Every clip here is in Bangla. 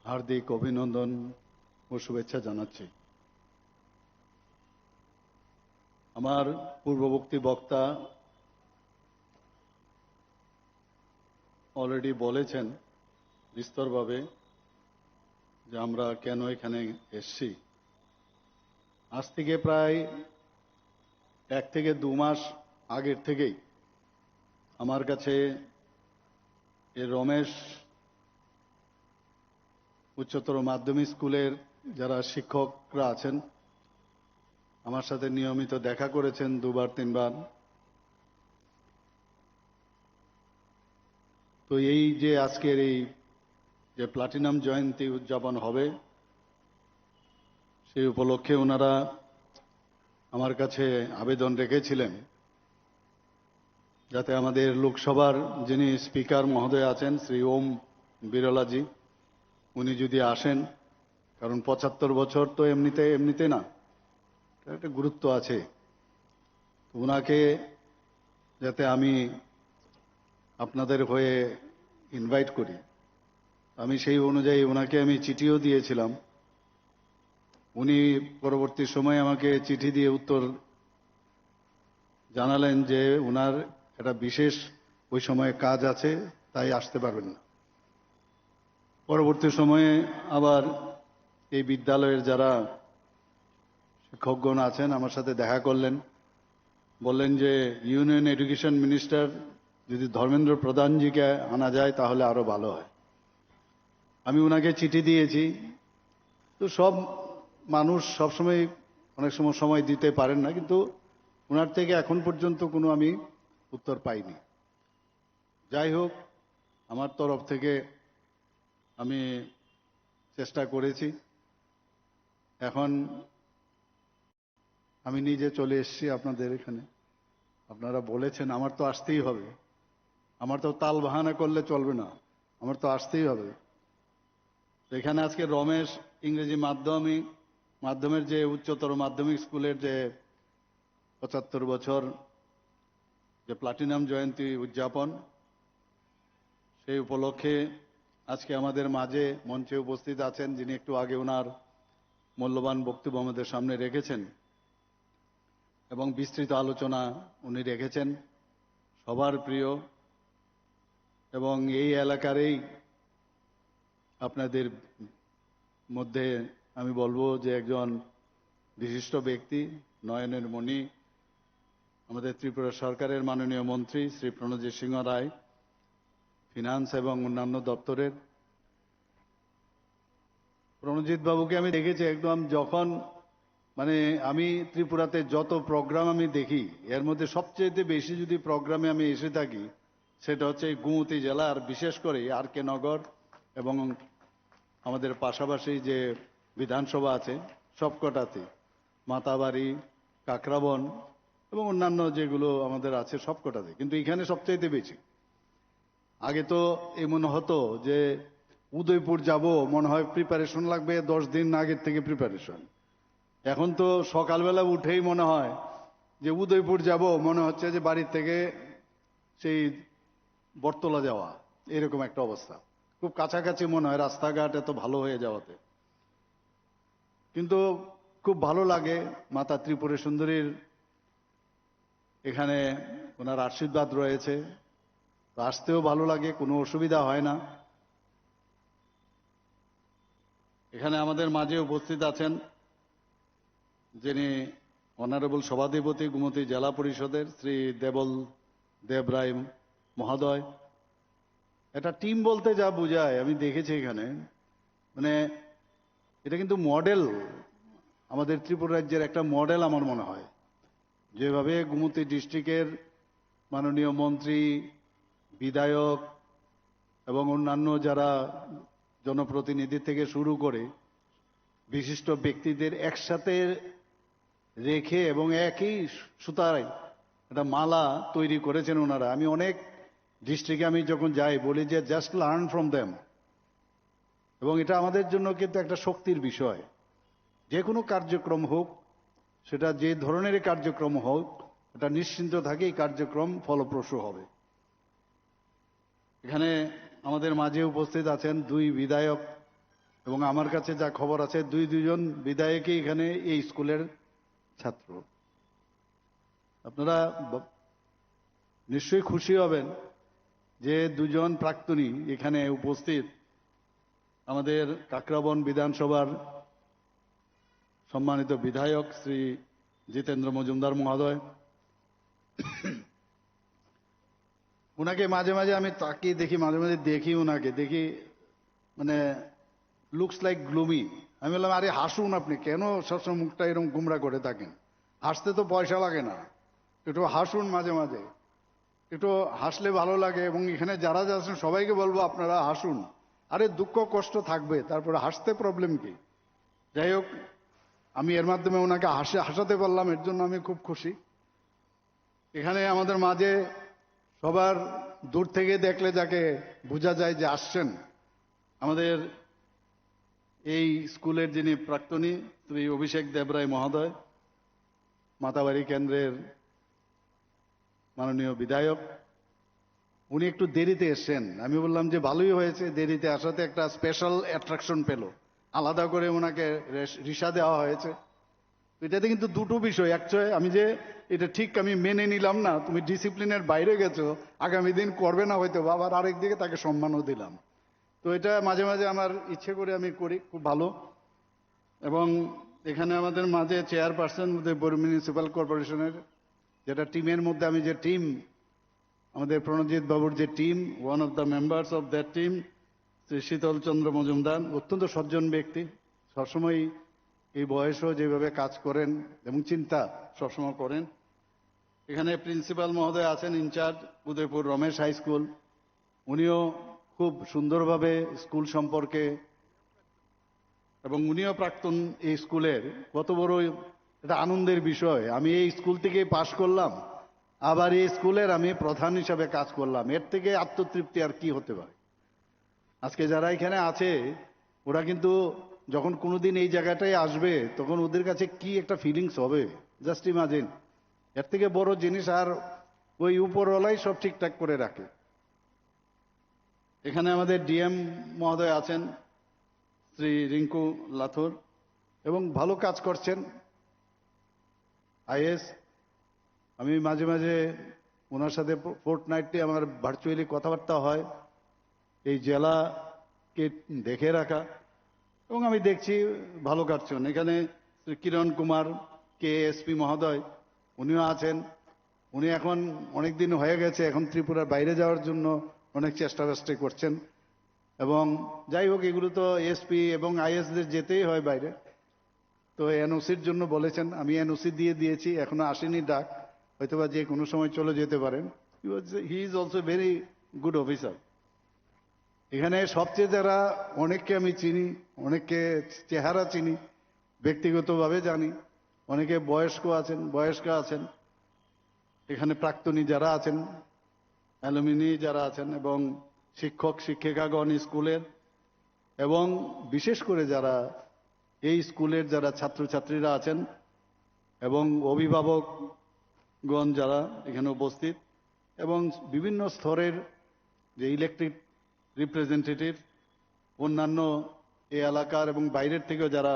হার্দিক অভিনন্দন ও শুভেচ্ছা জানাচ্ছি। আমার পূর্ববর্তী বক্তা অলরেডি বলেছেন বিস্তরভাবে যে আমরা কেন এখানে এসেছি। আজ থেকে প্রায় 1 থেকে 2 মাস আগের থেকেই আমার কাছে এই রমেশ উচ্চতর মাধ্যমিক স্কুলের যারা শিক্ষকরা আছেন আমার সাথে নিয়মিত দেখা করেছেন 2-3 বার। তো এই যে আজকের এই যে প্লাটিনাম জয়ন্তী উদযাপন হবে সেই উপলক্ষে ওনারা আমার কাছে আবেদন রেখেছিলেন যাতে আমাদের লোকসভার যিনি স্পিকার মহোদয় আছেন শ্রী ওম বিরলাজি উনি যদি আসেন, কারণ 75 বছর তো এমনিতে না, একটা গুরুত্ব আছে। ওনাকে যাতে আমি আপনাদের হয়ে ইনভাইট করি, আমি সেই অনুযায়ী ওনাকে আমি চিঠিও দিয়েছিলাম। উনি পরবর্তী সময়ে আমাকে চিঠি দিয়ে উত্তর জানালেন যে ওনার একটা বিশেষ ওই সময়ে কাজ আছে, তাই আসতে পারবেন না। পরবর্তী সময়ে আবার এই বিদ্যালয়ের যারা শিক্ষকগণ আছেন আমার সাথে দেখা করলেন, বললেন যে ইউনিয়ন এডুকেশন মিনিস্টার যদি ধর্মেন্দ্র প্রধানজিকে আনা যায় তাহলে আরো ভালো হয়। আমি ওনাকে চিঠি দিয়েছি। তো সব মানুষ সবসময় অনেক সময় দিতে পারেন না, কিন্তু ওনার থেকে এখন পর্যন্ত কোনো আমি উত্তর পাইনি। যাই হোক, আমার তরফ থেকে আমি চেষ্টা করেছি। এখন আমি নিজে চলে এসেছি আপনাদের এখানে। আপনারা বলেছেন আমার তো আসতেই হবে, আমার তো তাল বাহানা করলে চলবে না, আমার তো আসতেই হবে। এখানে আজকে রমেশ ইংরেজি মাধ্যমের যে উচ্চতর মাধ্যমিক স্কুলের যে 75 বছর যে প্লাটিনাম জয়ন্তী উদযাপন, সেই উপলক্ষে আজকে আমাদের মাঝে মঞ্চে উপস্থিত আছেন যিনি একটু আগে ওনার মূল্যবান বক্তব্য আমাদের সামনে রেখেছেন এবং বিস্তৃত আলোচনা উনি রেখেছেন, সবার প্রিয় এবং এই এলাকারই আপনাদের মধ্যে আমি বলবো যে একজন বিশিষ্ট ব্যক্তি, নয়নের মণি, আমাদের ত্রিপুরা সরকারের মাননীয় মন্ত্রী শ্রী প্রণজিৎ সিংহ রায়, ফিনান্স এবং অন্যান্য দপ্তরের। প্রণজিৎ বাবুকে আমি দেখেছি একদম, যখন আমি ত্রিপুরাতে যত প্রোগ্রাম আমি দেখি এর মধ্যে সবচেয়ে বেশি যদি প্রোগ্রামে আমি এসে থাকি সেটা হচ্ছে গুমতি জেলা, আর বিশেষ করে আর কে নগর এবং আমাদের পাশাপাশি যে বিধানসভা আছে সবকটাতে, মাতাবাড়ি, কাকরাবন এবং অন্যান্য যেগুলো আমাদের আছে সবকটাতে, কিন্তু এখানে সবচাইতে বেশি। আগে তো এমন হতো যে উদয়পুর যাব, মনে হয় প্রিপারেশন লাগবে 10 দিন আগের থেকে প্রিপারেশন। এখন তো সকালবেলা উঠেই মনে হয় যে উদয়পুর যাব, মনে হচ্ছে যে বাড়ির থেকে সেই বটতলা যাওয়া, এরকম একটা অবস্থা। খুব কাছাকাছি মনে হয় রাস্তাঘাট এত ভালো হয়ে যাওয়াতে। কিন্তু খুব ভালো লাগে মাতা ত্রিপুরা সুন্দরীর এখানে ওনার আশীর্বাদ রয়েছে, আসতেও ভালো লাগে, কোনো অসুবিধা হয় না। এখানে আমাদের মাঝে উপস্থিত আছেন যিনি অনারেবল সভাধিপতি গুমতি জেলা পরিষদের শ্রী দেবল দেব রায় মহোদয়। এটা টিম বলতে যা বোঝায় আমি দেখেছি এখানে, এটা কিন্তু মডেল, আমাদের ত্রিপুরা রাজ্যের একটা মডেল আমার মনে হয়। যেভাবে গুমতি ডিস্ট্রিক্টের মাননীয় মন্ত্রী, বিধায়ক এবং অন্যান্য যারা জনপ্রতিনিধি থেকে শুরু করে বিশিষ্ট ব্যক্তিদের একসাথে রেখে এবং একই সুতায় একটা মালা তৈরি করেছেন ওনারা। আমি অনেক ডিস্ট্রিক্টে আমি যখন যাই বলি যে জাস্ট লার্ন ফ্রম দেম, এবং এটা আমাদের জন্য কিন্তু একটা শক্তির বিষয়। যে কোনো কার্যক্রম হোক, সেটা যে ধরনের কার্যক্রম হোক, এটা নিশ্চিন্ত থাকে এই কার্যক্রম ফলপ্রসূ হবে। এখানে আমাদের মাঝে উপস্থিত আছেন 2 বিধায়ক এবং আমার কাছে যা খবর আছে দুইজন বিধায়কই এখানে এই স্কুলের ছাত্র। আপনারা নিশ্চয়ই খুশি হবেন যে দুজন প্রাক্তনী এখানে উপস্থিত, আমাদের কাকরাবন বিধানসভার সম্মানিত বিধায়ক শ্রী জিতেন্দ্র মজুমদার মহোদয়। উনাকে মাঝে মাঝে আমি তাকিয়ে দেখি, মাঝে মাঝে দেখি উনাকে দেখি মানে লুকস লাইক গ্লুমি। আমি বললাম, আরে হাসুন, আপনি কেন সবসময় মুখটা এরকম গুমরা করে থাকেন? হাসতে তো পয়সা লাগে না, একটু হাসুন মাঝে মাঝে, একটু হাসলে ভালো লাগে। এবং এখানে যারা আছেন সবাইকে বলবো আপনারা হাসুন। আরে দুঃখ কষ্ট থাকবে, তারপরে হাসতে প্রবলেম কি? যাই হোক, আমি এর মাধ্যমে ওনাকে হাসাতে পারলাম, এর জন্য আমি খুব খুশি। এখানে আমাদের মাঝে সবার দূর থেকে দেখলে যাকে বোঝা যায় যে আসছেন, আমাদের এই স্কুলের যিনি প্রাক্তনী শ্রী অভিষেক দেবরায় মহোদয়, মাতাবাড়ি কেন্দ্রের মাননীয় বিধায়ক। উনি একটু দেরিতে এসছেন। আমি বললাম যে ভালোই হয়েছে, দেরিতে আসাতে একটা স্পেশাল অ্যাট্রাকশন পেল, আলাদা করে ওনাকে রিসা দেওয়া হয়েছে। এটাতে কিন্তু দুটো বিষয়। অ্যাকচুয়ালি আমি যে এটা ঠিক আমি মেনে নিলাম না, তুমি ডিসিপ্লিনের বাইরে গেছো, আগামী দিন করবে না হয়তো, আবার আরেক দিকে তাকে সম্মানও দিলাম। তো এটা মাঝে মাঝে আমার ইচ্ছে করে আমি করি, খুব ভালো। এবং এখানে আমাদের মাঝে চেয়ারপারসন উদয়পুর মিউনিসিপ্যাল কর্পোরেশনের যেটা টিমের মধ্যে আমি যে টিম, আমাদের প্রণজিৎ বাবুর যে team, one of the members of that team Shri শীতল চন্দ্র মজুমদার, অত্যন্ত সজ্জন ব্যক্তি, সবসময় এই বয়সেও যেভাবে কাজ করেন এবং চিন্তা সবসময় করেন। এখানে প্রিন্সিপাল মহোদয় আছেন in charge Udaipur Ramesh high school, উনিও খুব সুন্দরভাবে স্কুল সম্পর্কে, এবং উনিও প্রাক্তন এই স্কুলের। কত বড় এটা আনন্দের বিষয়, আমি এই স্কুল থেকে পাশ করলাম, আবার এই স্কুলের আমি প্রধান হিসাবে কাজ করলাম। এর থেকে আত্মতৃপ্তি আর কি হতে পারে? আজকে যারা এখানে আছে ওরা কিন্তু যখন কোনোদিন এই জায়গাটায় আসবে তখন ওদের কাছে কি একটা ফিলিংস হবে, জাস্ট ইমাজিন। এর থেকে বড় জিনিস আর ওই উপরওয়ালাই সব ঠিকঠাক করে রাখে। এখানে আমাদের ডিএম মহোদয় আছেন শ্রী রিঙ্কু লাথুর, এবং ভালো কাজ করছেন। আইএস, আমি মাঝে মাঝে ওনার সাথে ফোর্টনাইটলি আমার ভার্চুয়ালি কথাবার্তা হয় এই জেলাকে দেখে রাখা, এবং আমি দেখছি ভালো কাটছেন। এখানে শ্রী কিরণ কুমার কে এসপি মহোদয়, উনিও আছেন। উনি এখন অনেক দিন হয়ে গেছে, এখন ত্রিপুরার বাইরে যাওয়ার জন্য অনেক চেষ্টা করছেন। এবং যাই হোক, এগুলো তো এসপি এবং আইএসদের যেতেই হয় বাইরে, তো এনওসির জন্য বলেছেন, আমি এনওসি দিয়ে দিয়েছি, এখনো আসেনি ডাক, হয়তোবা যে কোনো সময় চলে যেতে পারেন। He is also very good officer. এখানে সবচেয়ে যারা, অনেককে আমি চিনি, অনেককে চেহারা চিনি, ব্যক্তিগতভাবে জানি, অনেকে বয়স্ক আছেন এখানে, প্রাক্তনী যারা আছেন, অ্যালুমিনি যারা আছেন, এবং শিক্ষক শিক্ষিকাগণ স্কুলের, এবং বিশেষ করে যারা এই স্কুলের যারা ছাত্রছাত্রীরা আছেন এবং অভিভাবকগণ যারা এখানে উপস্থিত, এবং বিভিন্ন স্তরের যে ইলেকটেড রিপ্রেজেন্টেটিভ, অন্যান্য এই এলাকার এবং বাইরের থেকেও যারা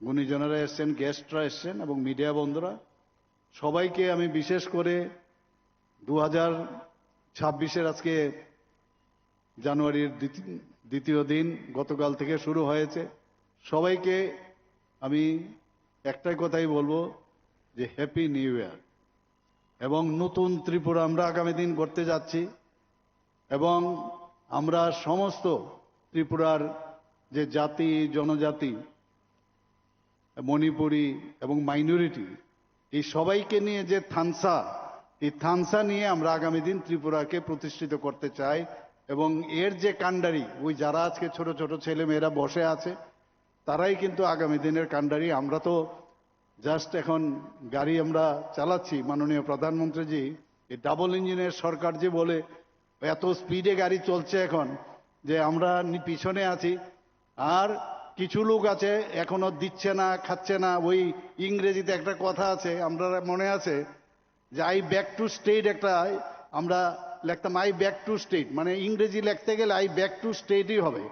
গুণীজনেরা এসছেন, গেস্টরা এসছেন, এবং মিডিয়া বন্ধুরা, সবাইকে আমি বিশেষ করে 2026-এর আজকে জানুয়ারির দ্বিতীয় দিন, গতকাল থেকে শুরু হয়েছে, সবাইকে আমি একটাই কথাই বলবো যে হ্যাপি নিউ ইয়ার। এবং নতুন ত্রিপুরা আমরা আগামী দিন করতে যাচ্ছি, এবং আমরা সমস্ত ত্রিপুরার যে জাতি জনজাতি, মণিপুরি এবং মাইনরিটি, এই সবাইকে নিয়ে যে থানসা, এই থানসা নিয়ে আমরা আগামী দিন ত্রিপুরাকে প্রতিষ্ঠিত করতে চাই। এবং এর যে কাণ্ডারি, ওই যারা আজকে ছোট ছোট ছেলে মেয়েরা বসে আছে, তারাই কিন্তু আগামী দিনের কাণ্ডারি। আমরা তো জাস্ট এখন গাড়ি আমরা চালাচ্ছি। মাননীয় প্রধানমন্ত্রীজি এই ডাবল ইঞ্জিনের সরকার যে বলে, এত স্পিডে গাড়ি চলছে এখন যে আমরা পিছনে আছি। আর কিছু লোক আছে এখনো দিচ্ছে না, খাচ্ছে না। ওই ইংরেজিতে একটা কথা আছে, আমরা মনে আছে যে আই ব্যাক টু স্টেট, একটা আমরা লিখতাম আই ব্যাক টু স্টেট, মানে ইংরেজি লিখতে গেলে আই ব্যাক টু স্টেটই হবে।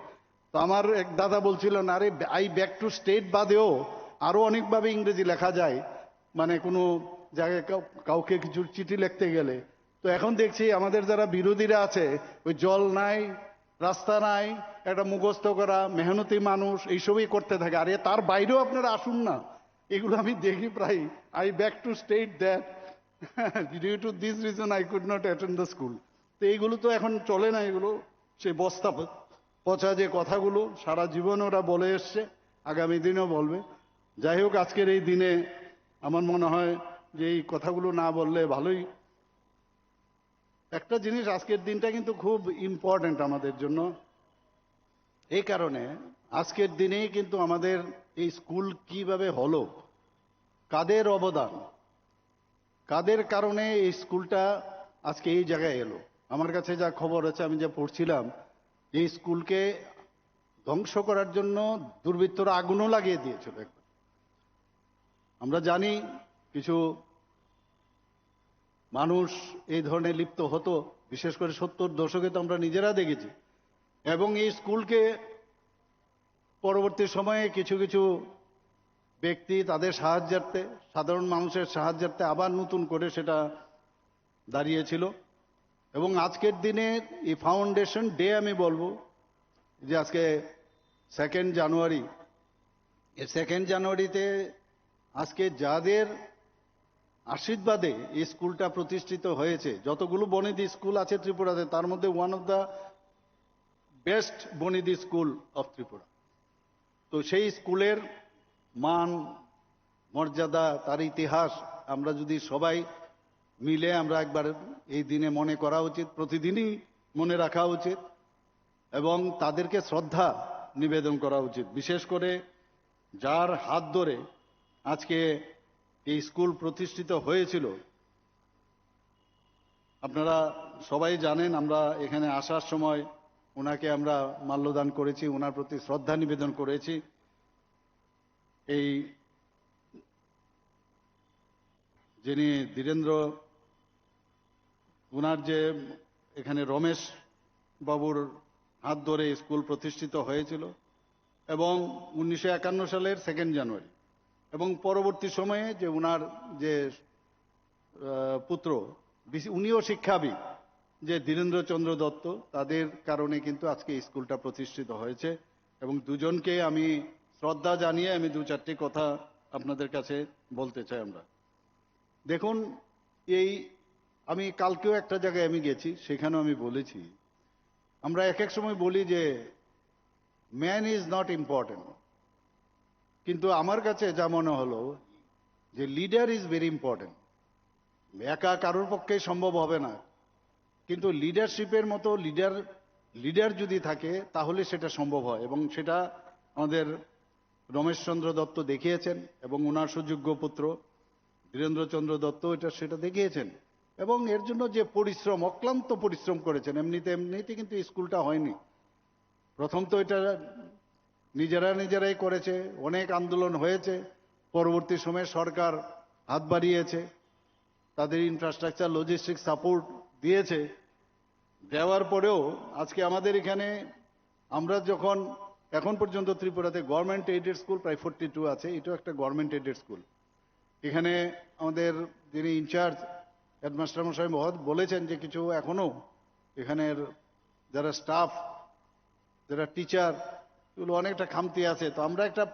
তো আমার এক দাদা বলছিলেন, আরে আই ব্যাক টু স্টেট বাদেও আরো অনেকভাবে ইংরেজি লেখা যায়, মানে কোনো জায়গায় কাউকে কিছু চিঠি লিখতে গেলে। তো এখন দেখছি আমাদের যারা বিরোধীরা আছে, ওই জল নাই, রাস্তা নাই, একটা মুখস্থ করা, মেহনতি মানুষ এইসবই করতে থাকে। আরে তার বাইরেও আপনারা আসুন না, এগুলো আমি দেখি প্রায়। I back to state that due to this reason I could not attend the school. তো এইগুলো তো এখন চলে না, এগুলো সেই বস্তা পচা যে কথাগুলো সারা জীবন ওরা বলে এসছে, আগামী দিনেও বলবে। যাই হোক, আজকের এই দিনে আমার মনে হয় যে এই কথাগুলো না বললে ভালোই। একটা জিনিস, আজকের দিনটা কিন্তু খুব ইম্পর্ট্যান্ট আমাদের জন্য। এই কারণে আজকের দিনেই কিন্তু আমাদের এই স্কুল কিভাবে হলো, কাদের অবদান, কাদের কারণে এই স্কুলটা আজকে এই জায়গায় এলো। আমার কাছে যা খবর আছে, আমি যা পড়ছিলাম, এই স্কুলকে ধ্বংস করার জন্য দুর্বৃত্তরা আগুনও লাগিয়ে দিয়েছিল। আমরা জানি কিছু মানুষ এই ধরনের লিপ্ত হতো, বিশেষ করে 70 দশকে তো আমরা নিজেরা দেখেছি। এবং এই স্কুলকে পরবর্তী সময়ে কিছু কিছু ব্যক্তি তাদের সাহায্যার্থে, সাধারণ মানুষের সাহায্যার্থে আবার নতুন করে সেটা দাঁড়িয়েছিল। এবং আজকের দিনে এই ফাউন্ডেশন ডে আমি বলবো যে আজকে 2nd জানুয়ারি, এই 2nd জানুয়ারিতে আজকে যাদের আশীর্বাদে এই স্কুলটা প্রতিষ্ঠিত হয়েছে, যতগুলো বনিদি স্কুল আছে ত্রিপুরাতে, তার মধ্যে ওয়ান অফ দ্য বেস্ট বনিদি স্কুল অফ ত্রিপুরা। তো সেই স্কুলের মান মর্যাদা, তার ইতিহাস আমরা যদি সবাই মিলে আমরা একবার এই দিনে মনে করা উচিত, প্রতিদিনই মনে রাখা উচিত এবং তাদেরকে শ্রদ্ধা নিবেদন করা উচিত। বিশেষ করে যার হাত ধরে আজকে এই স্কুল প্রতিষ্ঠিত হয়েছিল। আপনারা সবাই জানেন, আমরা এখানে আসার সময় ওনাকে আমরা মাল্যদান করেছি, ওনার প্রতি শ্রদ্ধা নিবেদন করেছি। এই যিনি ধীরেন্দ্র, ওনার যে এখানে রমেশ বাবুর হাত ধরে স্কুল প্রতিষ্ঠিত হয়েছিল এবং 1951 সালের 2nd জানুয়ারি, এবং পরবর্তী সময়ে যে ওনার যে পুত্র, উনিও শিক্ষাবিদ, যে ধীরেন্দ্রচন্দ্র দত্ত, তাদের কারণে কিন্তু আজকে স্কুলটা প্রতিষ্ঠিত হয়েছে। এবং দুজনকে আমি শ্রদ্ধা জানিয়ে আমি 2-4টি কথা আপনাদের কাছে বলতে চাই। আমরা দেখুন, এই আমি কালকেও একটা জায়গায় আমি গেছি, সেখানেও আমি বলেছি, আমরা এক এক সময় বলি যে ম্যান ইজ নট ইম্পর্টেন্ট, কিন্তু আমার কাছে যা মনে হলো যে লিডার ইজ ভেরি ইম্পর্টেন্ট। একা কারোর পক্ষে সম্ভব হবে না, কিন্তু লিডারশিপের মতো লিডার যদি থাকে তাহলে সেটা সম্ভব হয়। এবং সেটা আমাদের রমেশচন্দ্র দত্ত দেখিয়েছেন এবং ওনার সুযোগ্য পুত্র ধীরেন্দ্রচন্দ্র দত্ত সেটা দেখিয়েছেন। এবং এর জন্য যে পরিশ্রম, অক্লান্ত পরিশ্রম করেছেন, এমনিতে কিন্তু স্কুলটা হয়নি। প্রথম তো এটা নিজেরাই করেছে, অনেক আন্দোলন হয়েছে, পরবর্তী সময়ে সরকার হাত বাড়িয়েছে, তাদের ইনফ্রাস্ট্রাকচার লজিস্টিক সাপোর্ট দিয়েছে। দেওয়ার পরেও আজকে আমাদের এখানে, আমরা যখন এখন পর্যন্ত ত্রিপুরাতে গভর্নমেন্ট এইডেড স্কুল প্রায় 42 আছে, এটাও একটা গভর্নমেন্ট এইডেড স্কুল। এখানে আমাদের যিনি ইনচার্জ হেডমাস্টার মশাই বলেছেন যে কিছু এখনো এখানের যারা স্টাফ, যারা টিচার, এগুলো অনেকটা খামতি আছে। তো আমরা একটা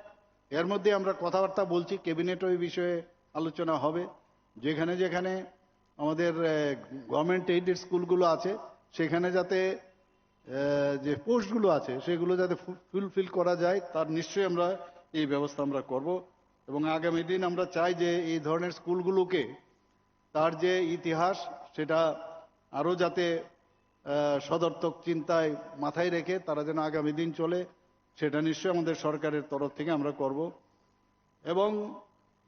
এর মধ্যে আমরা কথাবার্তা বলছি, ক্যাবিনেটও এই বিষয়ে আলোচনা হবে, যেখানে যেখানে আমাদের গভর্নমেন্ট এইডেড স্কুলগুলো আছে সেখানে যাতে যে পোস্টগুলো আছে সেগুলো যাতে ফুলফিল করা যায়, তার নিশ্চয়ই আমরা এই ব্যবস্থা আমরা করব। এবং আগামী দিন আমরা চাই যে এই ধরনের স্কুলগুলোকে, তার যে ইতিহাস সেটা আরো যাতে সদর্থক চিন্তায় মাথায় রেখে তারা যেন আগামী দিন চলে, সেটা নিশ্চয়ই আমাদের সরকারের তরফ থেকে আমরা করব। এবং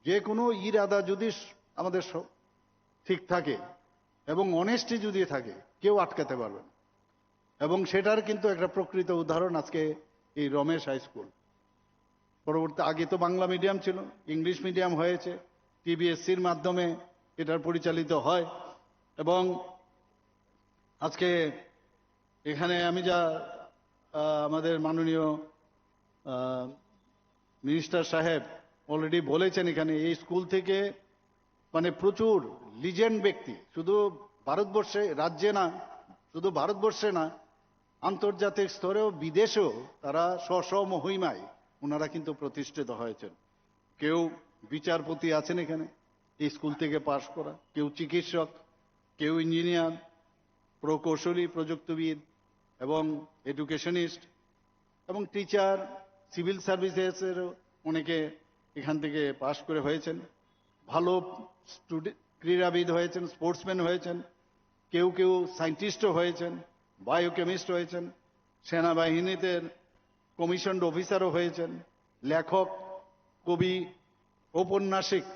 যে কোনো ইরাদা যদি আমাদের ঠিক থাকে এবং অনেস্টি যদি থাকে, কেউ আটকাতে পারবে না। এবং সেটার কিন্তু একটা প্রকৃত উদাহরণ আজকে এই রমেশ হাই স্কুল। পরবর্তী আগে তো বাংলা মিডিয়াম ছিল, ইংলিশ মিডিয়াম হয়েছে, TBSCর মাধ্যমে এটার পরিচালিত হয়। এবং আজকে এখানে আমি যা আমাদের মাননীয় মিনিস্টার সাহেব অলরেডি বলেছেন এখানে এই স্কুল থেকে মানে প্রচুর লিজেন্ড ব্যক্তি শুধু ভারতবর্ষে রাজ্যে না, শুধু ভারতবর্ষে না, আন্তর্জাতিক স্তরেও বিদেশেও তারা স্ব মহিমায় ওনারা কিন্তু প্রতিষ্ঠিত হয়েছেন। কেউ বিচারপতি আছেন এখানে এই স্কুল থেকে পাশ করা, কেউ চিকিৎসক, কেউ ইঞ্জিনিয়ার, প্রকৌশলী, প্রযুক্তিবিদ এবং এডুকেশনিস্ট এবং টিচার, সিভিল সার্ভিসেসেরও অনেকে এখান থেকে পাশ করে হয়েছেন। ভালো ক্রীড়াবিদ হয়েছেন, স্পোর্টসম্যান হয়েছেন, কেউ কেউ সায়েন্টিস্টও হয়েছেন, বায়োকেমিস্ট হয়েছেন, সেনাবাহিনীতে কমিশনড অফিসারও হয়েছেন, লেখক, কবি, ঔপন্যাসিক,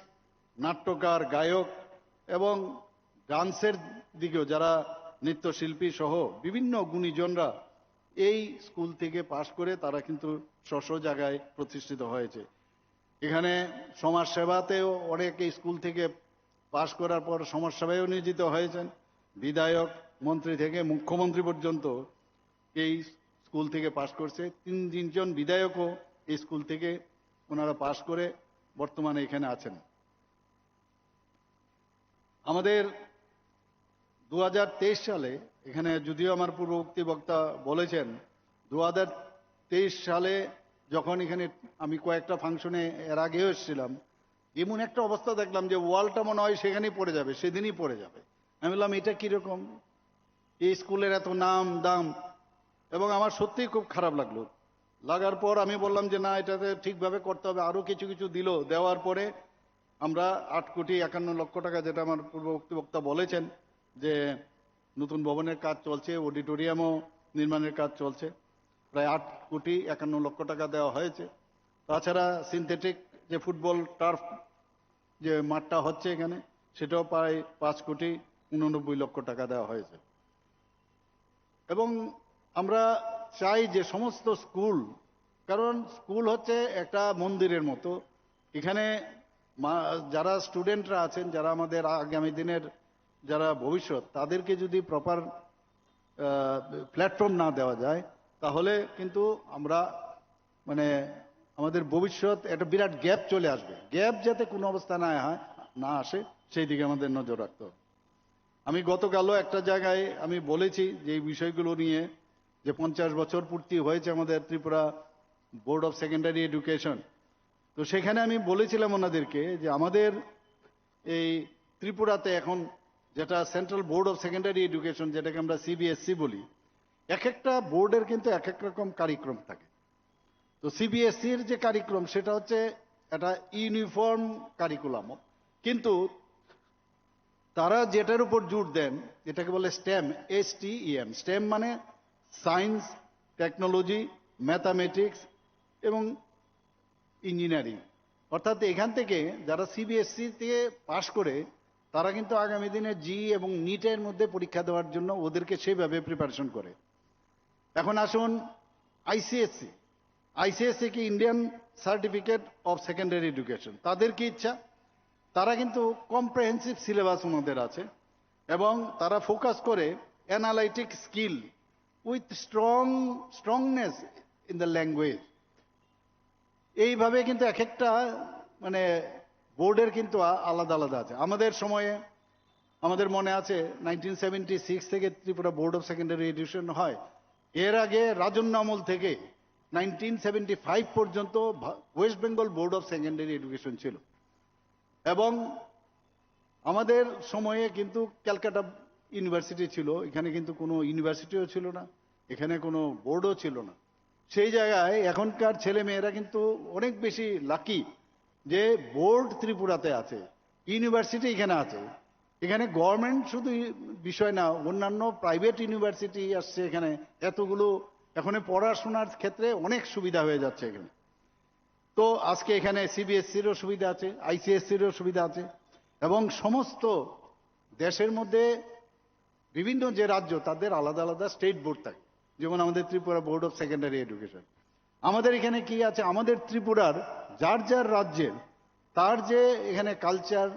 নাট্যকার, গায়ক এবং ডান্সের দিকেও যারা নৃত্যশিল্পী সহ বিভিন্ন গুণীজনরা এই স্কুল থেকে পাশ করে তারা কিন্তু স্ব জায়গায় প্রতিষ্ঠিত হয়েছে। এখানে সমাজসেবাতেও অনেকে স্কুল থেকে পাশ করার পর সমাজসেবায়ও নিয়োজিত হয়েছেন। বিধায়ক, মন্ত্রী থেকে মুখ্যমন্ত্রী পর্যন্ত এই স্কুল থেকে পাশ করছে। তিনজন বিধায়কও এই স্কুল থেকে ওনারা পাশ করে বর্তমানে এখানে আছেন। আমাদের 2023 সালে এখানে, যদিও আমার পূর্ববর্তী বক্তা বলেছেন, 2023 সালে যখন এখানে আমি কয়েকটা ফাংশনে এর আগেও এসেছিলাম, এমন একটা অবস্থা দেখলাম যে ওয়ালটা মনে হয় সেখানেই পড়ে যাবে, সেদিনই পড়ে যাবে। আমি বললাম এটা কিরকম, এই স্কুলের এত নাম দাম, এবং আমার সত্যিই খুব খারাপ লাগলো। লাগার পর আমি বললাম যে না, এটাতে ঠিকভাবে করতে হবে। আরো কিছু কিছু দিল, দেওয়ার পরে আমরা 8,51,00,000 টাকা, যেটা আমার পূর্ববর্তী বক্তা বলেছেন যে নতুন ভবনের কাজ চলছে, অডিটোরিয়ামও নির্মাণের কাজ চলছে, প্রায় 8,51,00,000 টাকা দেওয়া হয়েছে। তাছাড়া সিনথেটিক যে ফুটবল টার্ফ যে মাঠটা হচ্ছে এখানে, সেটাও প্রায় 5,89,00,000 টাকা দেওয়া হয়েছে। এবং আমরা চাই যে সমস্ত স্কুল, কারণ স্কুল হচ্ছে একটা মন্দিরের মতো, এখানে যারা স্টুডেন্টরা আছেন, যারা আমাদের আগামী দিনের যারা ভবিষ্যৎ, তাদেরকে যদি প্রপার প্ল্যাটফর্ম না দেওয়া যায় তাহলে কিন্তু আমরা মানে আমাদের ভবিষ্যৎ একটা বিরাট গ্যাপ চলে আসবে। গ্যাপ যাতে কোনো অবস্থা না আসে সেই দিকে আমাদের নজর রাখতে হবে। আমি গতকালও একটা জায়গায় আমি বলেছি যে এই বিষয়গুলো নিয়ে, যে 50 বছর পূর্তি হয়েছে আমাদের Tripura board of secondary education. তো সেখানে আমি বলেছিলাম ওনাদেরকে যে আমাদের এই ত্রিপুরাতে এখন যেটা central board of secondary education, যেটাকে আমরা সিবিএসসি বলি, এক একটা বোর্ডের কিন্তু এক এক রকম কারিক্রম থাকে। তো সিবিএসসির যে কারিক্রম সেটা হচ্ছে একটা ইউনিফর্ম কারিকুলাম, কিন্তু তারা যেটার উপর জোর দেন, যেটাকে বলে স্টেম, STEM, স্টেম মানে সায়েন্স, টেকনোলজি, ম্যাথামেটিক্স এবং ইঞ্জিনিয়ারিং। অর্থাৎ এখান থেকে যারা সিবিএসসি থেকে পাশ করে তারা কিন্তু আগামী দিনে জি এবং নিটের মধ্যে পরীক্ষা দেওয়ার জন্য ওদেরকে সেভাবে প্রিপারেশন করে। এখন আসুন আইসিএসসি কি Indian certificate of secondary education, তাদের কি ইচ্ছা, তারা কিন্তু কম্প্রিহেন্সিভ সিলেবাস ওনাদের আছে এবং তারা ফোকাস করে analytic skill with strongness in the language. এইভাবে কিন্তু এক একটা মানে বোর্ডের কিন্তু আলাদা আলাদা আছে। আমাদের সময়ে আমাদের মনে আছে 1976 থেকে Tripura board of secondary education হয়। এর আগে রাজন্য আমল থেকে 1975 পর্যন্ত West Bengal board of secondary education ছিল। এবং আমাদের সময়ে কিন্তু ক্যালকাটা ইউনিভার্সিটি ছিল, এখানে কিন্তু কোনো ইউনিভার্সিটিও ছিল না, এখানে কোনো বোর্ডও ছিল না। সেই জায়গায় এখনকার ছেলে মেয়েরা কিন্তু অনেক বেশি লাকি যে বোর্ড ত্রিপুরাতে আছে, ইউনিভার্সিটি এখানে আছে। এখানে গভর্নমেন্ট শুধু বিষয় না, অন্যান্য প্রাইভেট ইউনিভার্সিটি আসছে এখানে, এতগুলো এখন পড়াশোনার ক্ষেত্রে অনেক সুবিধা হয়ে যাচ্ছে এখানে। তো আজকে এখানে সিবিএসসিরও সুবিধা আছে, আইসিএসসিরও সুবিধা আছে, এবং সমস্ত দেশের মধ্যে বিভিন্ন যে রাজ্য তাদের আলাদা আলাদা স্টেট বোর্ড থাকে, যেমন আমাদের Tripura board of secondary education. আমাদের এখানে কি আছে, আমাদের ত্রিপুরার যার যার রাজ্যের তার যে এখানে কালচার,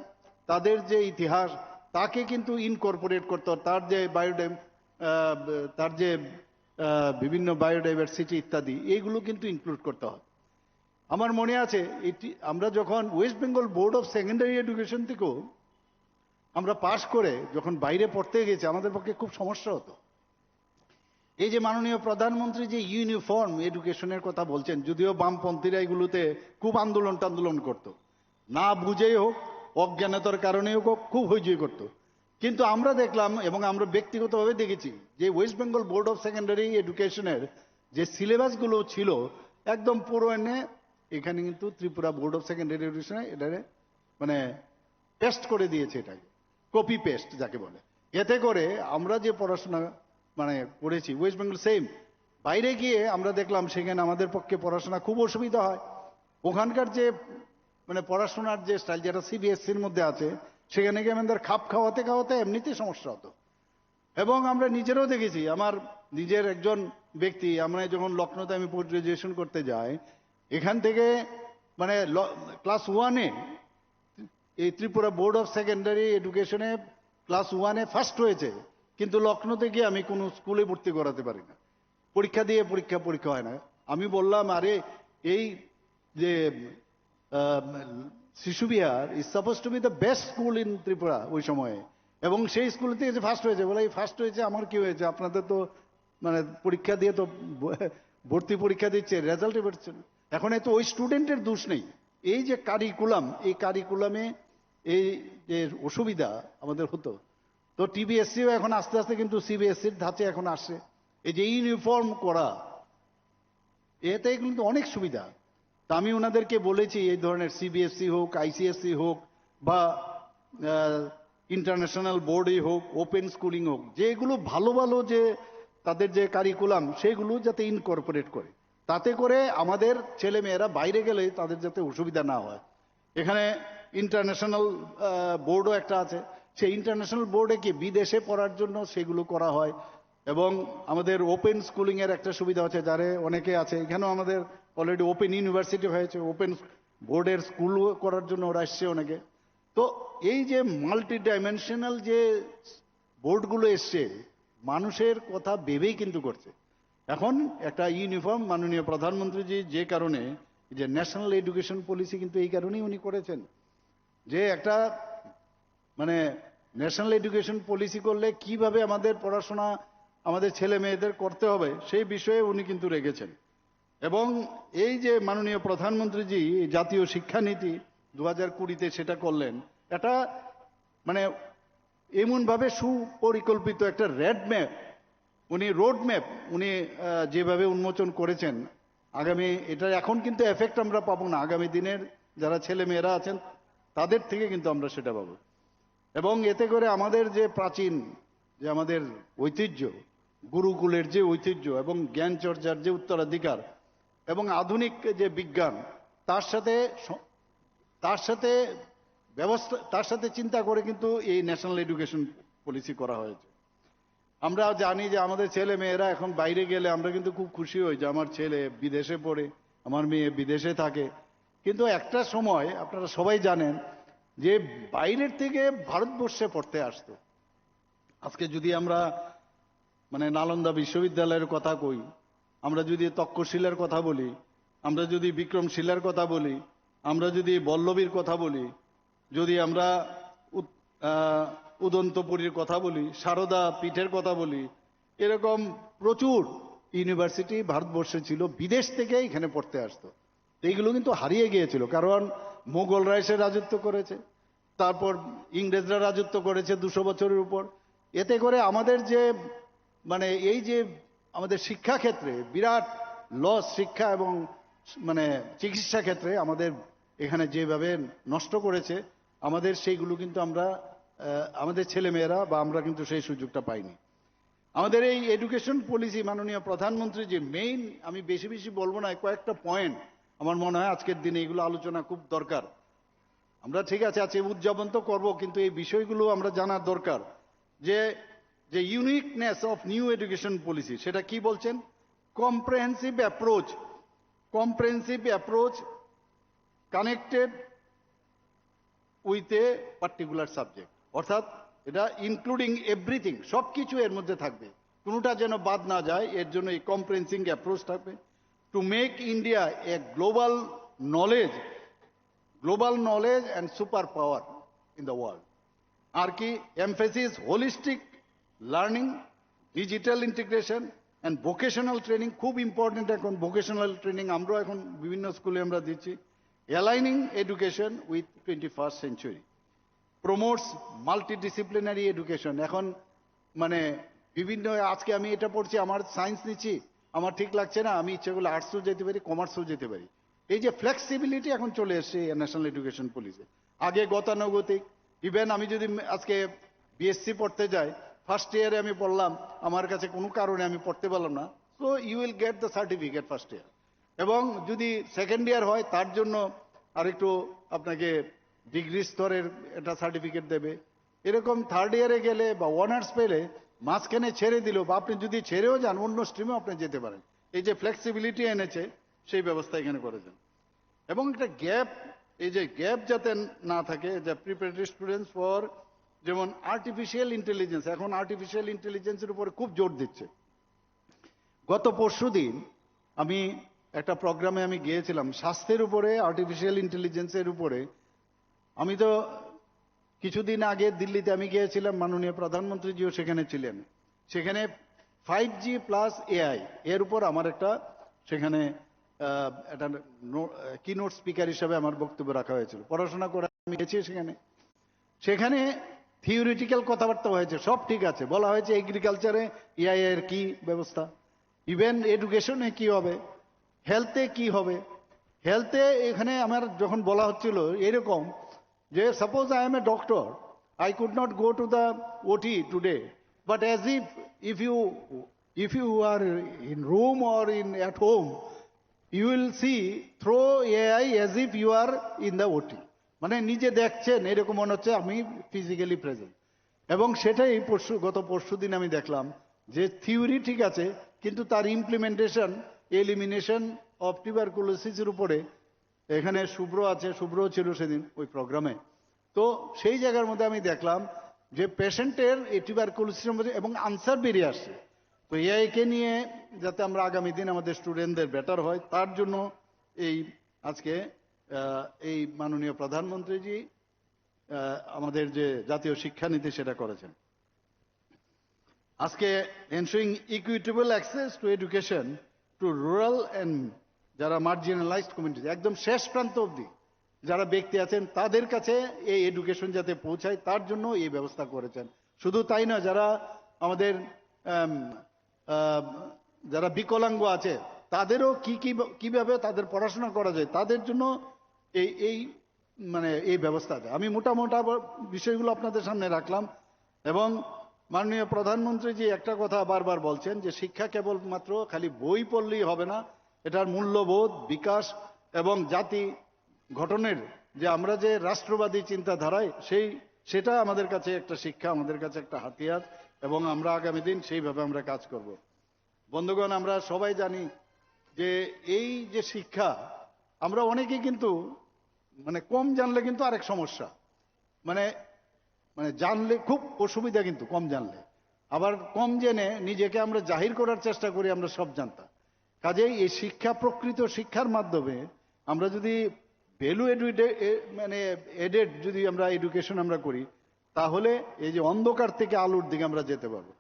তাদের যে ইতিহাস, তাকে কিন্তু ইনকর্পোরেট করতে হবে, তার যে তার যে বিভিন্ন বায়োডাইভার্সিটি ইত্যাদি, এইগুলো কিন্তু ইনক্লুড করতে হয়। আমার মনে আছে এটি আমরা যখন West Bengal board of secondary education থেকেও আমরা পাশ করে যখন বাইরে পড়তে গেছি, আমাদের পক্ষে খুব সমস্যা হতো। এই যে মাননীয় প্রধানমন্ত্রী যে ইউনিফর্ম এডুকেশনের কথা বলছেন, যদিও বামপন্থীরা এগুলোতে খুব আন্দোলন করতো, না বুঝেই হোক অজ্ঞানতার কারণেই হোক খুব হইচই করতো। কিন্তু আমরা দেখলাম এবং আমরা ব্যক্তিগতভাবে দেখেছি যে West Bengal board of secondary এডুকেশনের যে সিলেবাসগুলো ছিল একদম পুরো এনে এখানে কিন্তু ত্রিপুরা বোর্ড অফ সেকেন্ডারি এডুকেশনে এটা মানে পেস্ট করে দিয়েছে, এটাকে কপি পেস্ট যাকে বলে। এতে করে আমরা যে পড়াশোনা মানে করেছি ওয়েস্ট বেঙ্গল সেম, বাইরে গিয়ে আমরা দেখলাম সেখানে আমাদের পক্ষে পড়াশোনা খুব অসুবিধা হয়। ওখানকার যে মানে পড়াশোনার যে স্টাইল যেটা সিবিএসসির মধ্যে আছে, সেখানে গিয়ে আমাদের খাপ খাওয়াতে খাওয়াতে এমনিতেই সমস্যা হতো। এবং আমরা নিজেরাও দেখেছি, আমার নিজের একজন ব্যক্তি, আমরা যখন লখনৌতে আমি পোস্ট গ্রাজুয়েশন করতে যাই, এখান থেকে মানে ক্লাস 1-এ এই ত্রিপুরা বোর্ড অফ সেকেন্ডারি এডুকেশনে ক্লাস 1-এ ফার্স্ট হয়েছে, কিন্তু লখনৌতে গিয়ে আমি কোনো স্কুলে ভর্তি করাতে পারি না, পরীক্ষা দিয়ে পরীক্ষা হয় না। আমি বললাম, আরে এই যে শিশু Bihar is suppose two B the best school in Tripura ওই সময়ে, এবং সেই স্কুল থেকে যে ফার্স্ট হয়েছে, বলে এই ফার্স্ট হয়েছে আমার কি হয়েছে, আপনাদের তো মানে পরীক্ষা দিয়ে তো ভর্তি পরীক্ষা দিচ্ছে, রেজাল্টে বেরোচ্ছে না। এখন এত ওই স্টুডেন্টের দোষ নেই, এই যে কারিকুলাম, এই কারিকুলামে এই যে অসুবিধা আমাদের হতো। তো টিবিএসসিও এখন আস্তে আস্তে কিন্তু সিবিএসসির ধাঁচে এখন আসে। এই যে ইউনিফর্ম করা, এতে কিন্তু অনেক সুবিধা। তা আমি ওনাদেরকে বলেছি এই ধরনের সিবিএসসি হোক, আইসিএসসি হোক বা ইন্টারন্যাশনাল বোর্ডই হোক, ওপেন স্কুলিং হোক, যেগুলো ভালো ভালো যে তাদের যে কারিকুলাম সেগুলো যাতে ইনকর্পোরেট করে, তাতে করে আমাদের ছেলে মেয়েরা বাইরে গেলে তাদের যাতে অসুবিধা না হয়। এখানে ইন্টারন্যাশনাল বোর্ডও একটা আছে, সেই ইন্টারন্যাশনাল বোর্ডে কি বিদেশে পড়ার জন্য সেগুলো করা হয়। এবং আমাদের ওপেন স্কুলিং এর একটা সুবিধা হচ্ছে, যারা অনেকে আছে এখানেও আমাদের অলরেডি ওপেন ইউনিভার্সিটি হয়েছে, ওপেন বোর্ডের স্কুল করার জন্য ওরা আসছে অনেকে। তো এই যে মাল্টি ডাইমেনশনাল যে বোর্ডগুলো এসছে, মানুষের কথা ভেবেই কিন্তু করছে। এখন একটা ইউনিফর্ম মাননীয় প্রধানমন্ত্রীজি যে কারণে যে ন্যাশনাল এডুকেশন পলিসি কিন্তু এই কারণেই উনি করেছেন, যে একটা মানে ন্যাশনাল এডুকেশন পলিসি করলে কিভাবে আমাদের পড়াশোনা আমাদের ছেলে মেয়েদের করতে হবে সেই বিষয়ে উনি কিন্তু রেখেছেন। এবং এই যে মাননীয় প্রধানমন্ত্রীজি জাতীয় শিক্ষানীতি 2020-তে সেটা করলেন, এটা মানে এমনভাবে সুপরিকল্পিত একটা রোড ম্যাপ উনি যেভাবে উন্মোচন করেছেন, আগামী এটা এখন কিন্তু এফেক্ট আমরা পাবো না, আগামী দিনের যারা ছেলে মেয়েরা আছেন তাদের থেকে কিন্তু আমরা সেটা পাবো। এবং এতে করে আমাদের যে প্রাচীন যে আমাদের ঐতিহ্য, গুরুকুলের যে ঐতিহ্য এবং জ্ঞান চর্চার যে উত্তরাধিকার এবং আধুনিক যে বিজ্ঞান, তার সাথে চিন্তা করে কিন্তু এই ন্যাশনাল এডুকেশন পলিসি করা হয়েছে। আমরা জানি যে আমাদের ছেলে মেয়েরা এখন বাইরে গেলে আমরা কিন্তু খুব খুশি হই যে আমার ছেলে বিদেশে পড়ে, আমার মেয়ে বিদেশে থাকে। কিন্তু একটা সময় আপনারা সবাই জানেন যে বাইরের থেকে ভারতবর্ষে পড়তে আসতো। আজকে যদি আমরা মানে নালন্দা বিশ্ববিদ্যালয়ের কথা কই, আমরা যদি তক্ষশিলার কথা বলি, আমরা যদি বিক্রমশিলার কথা বলি, আমরা যদি বল্লভীর কথা বলি, যদি আমরা উদন্তপুরীর কথা বলি, সারদা পীঠের কথা বলি, এরকম প্রচুর ইউনিভার্সিটি ভারতবর্ষে ছিল, বিদেশ থেকে এখানে পড়তে আসতো। এইগুলো কিন্তু হারিয়ে গিয়েছিল, কারণ মোগলরা এসে রাজত্ব করেছে, তারপর ইংরেজরা রাজত্ব করেছে 200 বছরের উপর। এতে করে আমাদের যে মানে এই যে আমাদের শিক্ষা ক্ষেত্রে বিরাট লস, শিক্ষা এবং মানে চিকিৎসা ক্ষেত্রে আমাদের এখানে যেভাবে নষ্ট করেছে, আমাদের সেইগুলো কিন্তু আমরা আমাদের ছেলে মেয়েরা বা আমরা কিন্তু সেই সুযোগটা পাইনি। আমাদের এই এডুকেশন পলিসি মাননীয় প্রধানমন্ত্রী যে মেইন, আমি বেশি বেশি বলবো না, কয়েকটা পয়েন্ট আমার মনে হয় আজকের দিনে এগুলো আলোচনা খুব দরকার। আমরা ঠিক আছে আজকে উদযাপন তো করবো, কিন্তু এই বিষয়গুলো আমরা জানার দরকার যে যে uniqueness of new education policy সেটা কি বলছেন। Comprehensive approach connected with a particular subject, অর্থাৎ এটা ইনক্লুডিং এভরিথিং, সবকিছু এর মধ্যে থাকবে, কোনোটা যেন বাদ না যায়, এর জন্য এই কম্প্রেহেন্সিভ অ্যাপ্রোচ থাকবে to make India a global knowledge and super power in the world. আর কি emphasis holistic learning, digital integration and vocational training, খুব ইম্পর্টেন্ট এখন ভোকেশনাল ট্রেনিং আমরাও এখন বিভিন্ন স্কুলে আমরা দিচ্ছি। Aligning education with 21st century, promotes multidisciplinary education. এখন মানে বিভিন্ন, আজকে আমি এটা পড়ছি, আমার সায়েন্স নিচ্ছি, আমার ঠিক লাগছে না, আমি ইচ্ছে করলে আর্টসও যেতে পারি, কমার্সও যেতে পারি। এই যে ফ্লেক্সিবিলিটি এখন চলে এসছে ন্যাশনাল এডুকেশন পলিসি। আগে গতানুগতিক, ইভেন আমি যদি আজকে বিএসসি পড়তে যাই, ফার্স্ট ইয়ারে আমি পড়লাম, আমার কাছে কোনো কারণে আমি পড়তে পারলাম না, so you will get the certificate first year. এবং যদি সেকেন্ড ইয়ার হয় তার জন্য আরেকটু আপনাকে ডিগ্রি স্তরের একটা সার্টিফিকেট দেবে। এরকম থার্ড ইয়ারে গেলে বা অনার্স পেলে মাঝখানে ছেড়ে দিল, বা আপনি যদি ছেড়েও যান অন্য স্ট্রিমে আপনি যেতে পারেন। এই যে ফ্লেক্সিবিলিটি এনেছে সেই ব্যবস্থা এখানে করেছেন। এবং একটা গ্যাপ, এই যে গ্যাপ যাতে না থাকে, যে প্রিপারেটরি স্টুডেন্টস ফর, যেমন আর্টিফিশিয়াল ইন্টেলিজেন্স, এখন আর্টিফিশিয়াল ইন্টেলিজেন্সের উপরে খুব জোর দিচ্ছে। গত পরশুদিন আমি একটা প্রোগ্রামে আমি গিয়েছিলাম স্বাস্থ্যের উপরে আর্টিফিশিয়াল ইন্টেলিজেন্সের উপরে। আমি তো কিছুদিন আগে দিল্লিতে আমি গিয়েছিলাম, মাননীয় প্রধানমন্ত্রীজিও সেখানে ছিলেন। সেখানে 5G প্লাস AI এর উপর আমার একটা সেখানে একটা কিনোট স্পিকার হিসাবে আমার বক্তব্য রাখা হয়েছিল। পড়াশোনা করে আমি গেছি সেখানে থিওরিটিক্যাল কথাবার্তা হয়েছে, সব ঠিক আছে, বলা হয়েছে এগ্রিকালচারে AI এর কি ব্যবস্থা, ইভেন এডুকেশনে কি হবে, হেলথে কি হবে। হেলথে এখানে আমার যখন বলা হচ্ছিল এরকম যে suppose I M a doctor, I could not go to the OT today, but as if you are in room or at home, you will see through AI as if you are in the OT, মানে নিজে দেখছেন এরকম মনে হচ্ছে আমি ফিজিক্যালি প্রেজেন্ট। এবং সেটাই গত পরশু দিন আমি দেখলাম যে থিওরি ঠিক আছে, কিন্তু তার ইমপ্লিমেন্টেশন, এলিমিনেশন অফ টিউবারকুলোসিসের উপরে, এখানে শুভ্র আছে, শুভ্র ছিল সেদিন ওই প্রোগ্রামে, তো সেই জায়গার মধ্যে আমি দেখলাম যে পেশেন্টের এই টিউবারকুলোসিসের মধ্যে এবং আনসার বেরিয়ে আসছে। তো এআইকে নিয়ে যাতে আমরা আগামী দিন আমাদের স্টুডেন্টদের বেটার হয়, তার জন্য এই আজকে এই মাননীয় প্রধানমন্ত্রীজি আমাদের যে জাতীয় শিক্ষানীতি সেটা করেছেন। আজকে ensuring equitable access to education to rural and যারা মার্জিনালাইজড কমিউনিটি, একদম শেষ প্রান্ত অবধি যারা ব্যক্তি আছেন তাদের কাছে এই এডুকেশন যাতে পৌঁছায় তার জন্য এই ব্যবস্থা করেছেন। শুধু তাই না, যারা আমাদের যারা বিকলাঙ্গ আছে তাদেরও কিভাবে তাদের পড়াশোনা করা যায় তাদের জন্য এই মানে এই ব্যবস্থা আছে। আমি মোটা বিষয়গুলো আপনাদের সামনে রাখলাম। এবং মাননীয় প্রধানমন্ত্রীজি একটা কথা বারবার বলছেন যে শিক্ষা কেবলমাত্র খালি বই পড়লেই হবে না, এটার মূল্যবোধ, বিকাশ এবং জাতি গঠনের যে আমরা যে রাষ্ট্রবাদী চিন্তাধারায় সেটা আমাদের কাছে একটা শিক্ষা, আমাদের কাছে একটা হাতিয়ার, এবং আমরা আগামী দিন সেইভাবে আমরা কাজ করব। বন্ধুগণ, আমরা সবাই জানি যে এই যে শিক্ষা, আমরা অনেকেই কিন্তু মানে কম জানলে কিন্তু আরেক সমস্যা, মানে জানলে খুব অসুবিধা, কিন্তু কম জানলে আবার কম জেনে নিজেকে আমরা জাহির করার চেষ্টা করি আমরা সব জানতাম। কাজেই এই শিক্ষা, প্রকৃত শিক্ষার মাধ্যমে আমরা যদি ভ্যালু এডেড যদি আমরা এডুকেশন আমরা করি, তাহলে এই যে অন্ধকার থেকে আলোর দিকে আমরা যেতে পারবো,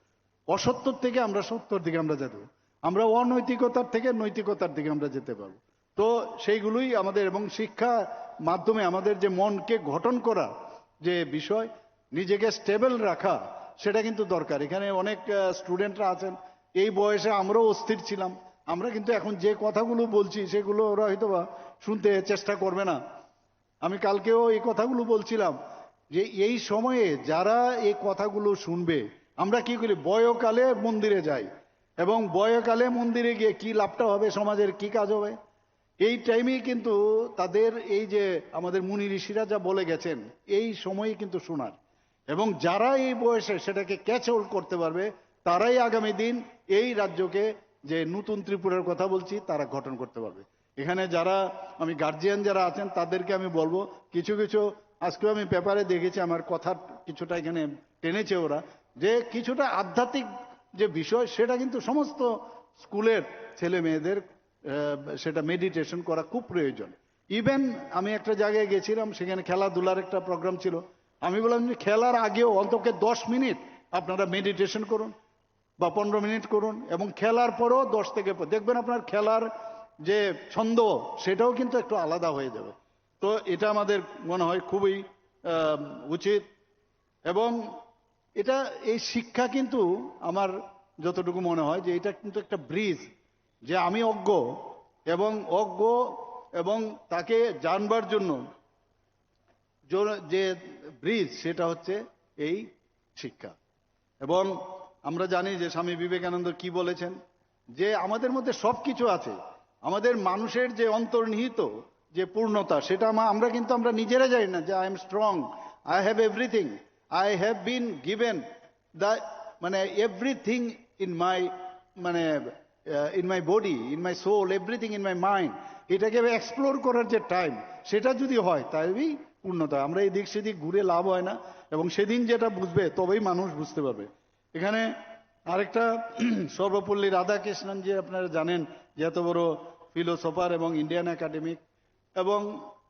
অসত্যর থেকে আমরা সত্যর দিকে আমরা যেতে পারবো, আমরা অনৈতিকতার থেকে নৈতিকতার দিকে আমরা যেতে পারবো। তো সেইগুলোই আমাদের, এবং শিক্ষা মাধ্যমে আমাদের যে মনকে গঠন করা যে বিষয়, নিজেকে স্টেবল রাখা, সেটা কিন্তু দরকার। এখানে অনেক স্টুডেন্টরা আছেন, এই বয়সে আমরাও অস্থির ছিলাম, আমরা কিন্তু এখন যে কথাগুলো বলছি সেগুলো ওরা হয়তো বা শুনতে চেষ্টা করবে না। আমি কালকেও এই কথাগুলো বলছিলাম যে এই সময়ে যারা এই কথাগুলো শুনবে, আমরা কি করি, বয়কালে মন্দিরে যাই, এবং বয়কালে মন্দিরে গিয়ে কি লাভটা হবে, সমাজের কি কাজ হবে, এই টাইমেই কিন্তু তাদের এই যে আমাদের মুনি ঋষিরা যা বলে গেছেন এই সময়ে কিন্তু শোনার, এবং যারা এই বয়সে সেটাকে ক্যাচ হোল্ড করতে পারবে তারাই আগামী দিন এই রাজ্যকে, যে নতুন ত্রিপুরার কথা বলছি, তারা গঠন করতে পারবে। এখানে যারা আমি গার্জিয়ান যারা আছেন তাদেরকে আমি বলবো, কিছু আজকেও আমি পেপারে দেখেছি, আমার কথা কিছুটা এখানে টেনেছে ওরা, যে কিছুটা আধ্যাত্মিক যে বিষয়, সেটা কিন্তু সমস্ত স্কুলের ছেলে মেয়েদের সেটা মেডিটেশন করা খুব প্রয়োজন। ইভেন আমি একটা জায়গায় গেছিলাম, সেখানে খেলাধুলার একটা প্রোগ্রাম ছিল। আমি বললাম যে খেলার আগেও অন্তত 10 মিনিট আপনারা মেডিটেশন করুন বা 15 মিনিট করুন, এবং খেলার পরেও 10 থেকে দেখবেন আপনার খেলার যে ছন্দ সেটাও কিন্তু একটু আলাদা হয়ে যাবে। তো এটা আমাদের মনে হয় খুবই উচিত। এবং এটা এই শিক্ষা কিন্তু আমার যতটুকু মনে হয় যে এটা কিন্তু একটা ব্রিজ, যে আমি অজ্ঞ এবং তাকে জানবার জন্য যে ব্রিজ, সেটা হচ্ছে এই শিক্ষা। এবং আমরা জানি যে স্বামী বিবেকানন্দ কি বলেছেন, যে আমাদের মধ্যে সবকিছু আছে, আমাদের মানুষের যে অন্তর্নিহিত যে পূর্ণতা, সেটা আমরা নিজেরা জানি না যে I am strong, I have everything, I have been given the মানে এভরিথিং ইন মাই মানে in my body, in my soul, everything in my mind. এটাকে এক্সপ্লোর করার যে টাইম, সেটা যদি হয় তাহলেই পূর্ণতা। আমরা এই দিক সেদিক ঘুরে লাভ হয় না, এবং সেদিন যেটা বুঝবে তবেই মানুষ বুঝতে পারবে। এখানে আরেকটা সর্বপল্লী রাধাকৃষ্ণন, যে আপনারা জানেন যে এত বড় ফিলোসফার এবং ইন্ডিয়ান একাডেমিক, এবং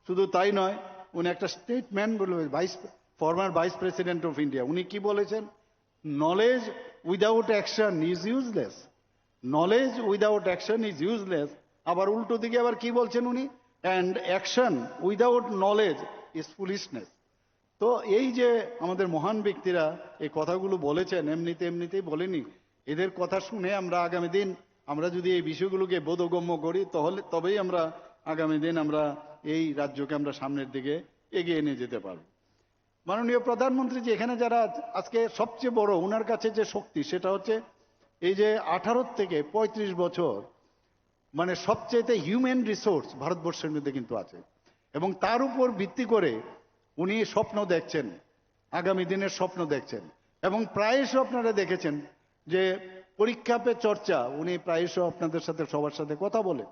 শুধু তাই নয়, উনি একটা স্টেটমেন্ট বলবে, former vice president of India, উনি কি বলেছেন, knowledge without action is useless, knowledge without action is useless. আবার উল্টো দিকে আবার কি বলছেন উনি, and action without knowledge is foolishness. তো এই যে আমাদের মহান ব্যক্তিরা এই কথাগুলো বলেছেন, এমনিতেই বলেনি। এদের কথা শুনে আমরা আগামী দিন আমরা যদি এই বিষয়গুলোকে বোধগম্য করি, তবেই আমরা আগামী দিন আমরা এই রাজ্যকে আমরা সামনের দিকে এগিয়ে নিয়ে যেতে পারব। মাননীয় প্রধানমন্ত্রী যে এখানে যারা আজকে সবচেয়ে বড় ওনার কাছে যে শক্তি, সেটা হচ্ছে এই যে 18 থেকে 35 বছর, মানে সবচেয়ে হিউম্যান রিসোর্স ভারতবর্ষের মধ্যে কিন্তু আছে। এবং তার উপর ভিত্তি করে উনি স্বপ্ন দেখছেন, আগামী দিনের স্বপ্ন দেখছেন। এবং প্রায়শ আপনারা দেখেছেন যে পরীক্ষা পে চর্চা, উনি প্রায়শ আপনাদের সাথে সবার সাথে কথা বলেন।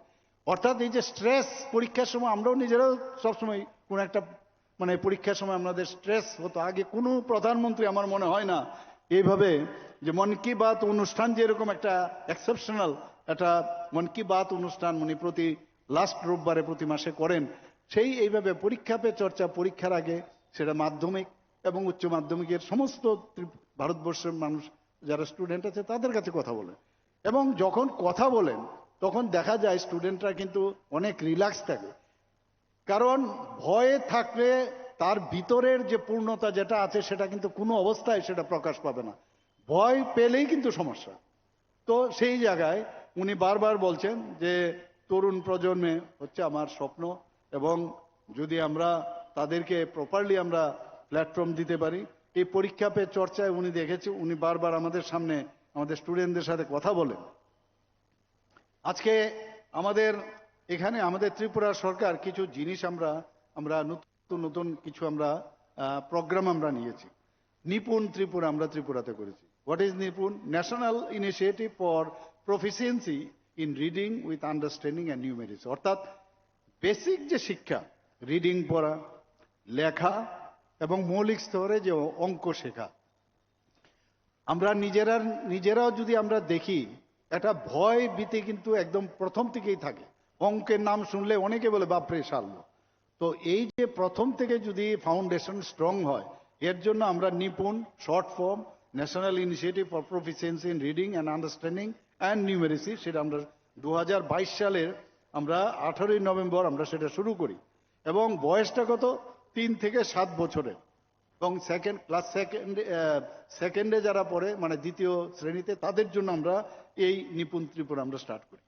অর্থাৎ এই যে স্ট্রেস পরীক্ষার সময়, আমরাও নিজেরাও সবসময় কোন একটা মানে পরীক্ষার সময় আমাদের স্ট্রেস হতো। আগে কোনো প্রধানমন্ত্রী আমার মনে হয় না এইভাবে, যে মন কি বাত অনুষ্ঠান যেরকম একটা এক্সেপশনাল একটা মন কি বাত অনুষ্ঠান উনি প্রতি লাস্ট রোববারে প্রতি মাসে করেন, সেই এইভাবে পরীক্ষা পে চর্চা, পরীক্ষার আগে সেটা মাধ্যমিক এবং উচ্চ মাধ্যমিকের সমস্ত ভারতবর্ষের মানুষ যারা স্টুডেন্ট আছে তাদের কাছে কথা বলেন। এবং যখন কথা বলেন তখন দেখা যায় স্টুডেন্টরা কিন্তু অনেক রিল্যাক্স থাকে। কারণ ভয়ে থাকলে তার ভিতরের যে পূর্ণতা যেটা আছে সেটা কিন্তু কোনো অবস্থায় সেটা প্রকাশ পাবে না, ভয় পেলেই কিন্তু সমস্যা। তো সেই জায়গায় উনি বারবার বলছেন যে তরুণ প্রজন্মে হচ্ছে আমার স্বপ্ন, এবং যদি আমরা তাদেরকে প্রপারলি আমরা প্ল্যাটফর্ম দিতে পারি। এই পরীক্ষা পে চর্চায় উনি দেখেছি, উনি বারবার আমাদের সামনে আমাদের স্টুডেন্টদের সাথে কথা বলেন। আজকে আমাদের এখানে আমাদের ত্রিপুরা সরকার কিছু জিনিস আমরা নতুন কিছু আমরা প্রোগ্রাম আমরা নিয়েছি। নিপুণ ত্রিপুরা আমরা ত্রিপুরাতে করেছি। What is Nipun? National initiative for proficiency in reading with understanding and numerics. অর্থাৎ বেসিক যে শিক্ষা, রিডিং পড়া, লেখা এবং মৌলিক স্তরে যে অঙ্ক শেখা, আমরা নিজেরাও যদি আমরা দেখি, একটা ভয় ভীতি কিন্তু একদম প্রথম থেকেই থাকে। অঙ্কের নাম শুনলে অনেকে বলে বাপরে সারলো। তো এই যে প্রথম থেকে যদি ফাউন্ডেশন স্ট্রং হয়, এর জন্য আমরা Nipun short form national initiative for proficiency in reading and understanding and numeracy, সেটা আমরা 2022 সালের আমরা 18ই নভেম্বর আমরা সেটা শুরু করি। এবং বয়সটা কত? 3 থেকে 7 বছরের। এবং সেকেন্ডে যারা পড়ে মানে দ্বিতীয় শ্রেণীতে, তাদের জন্য আমরা এই নিপুণ ত্রিপুরা আমরা স্টার্ট করি।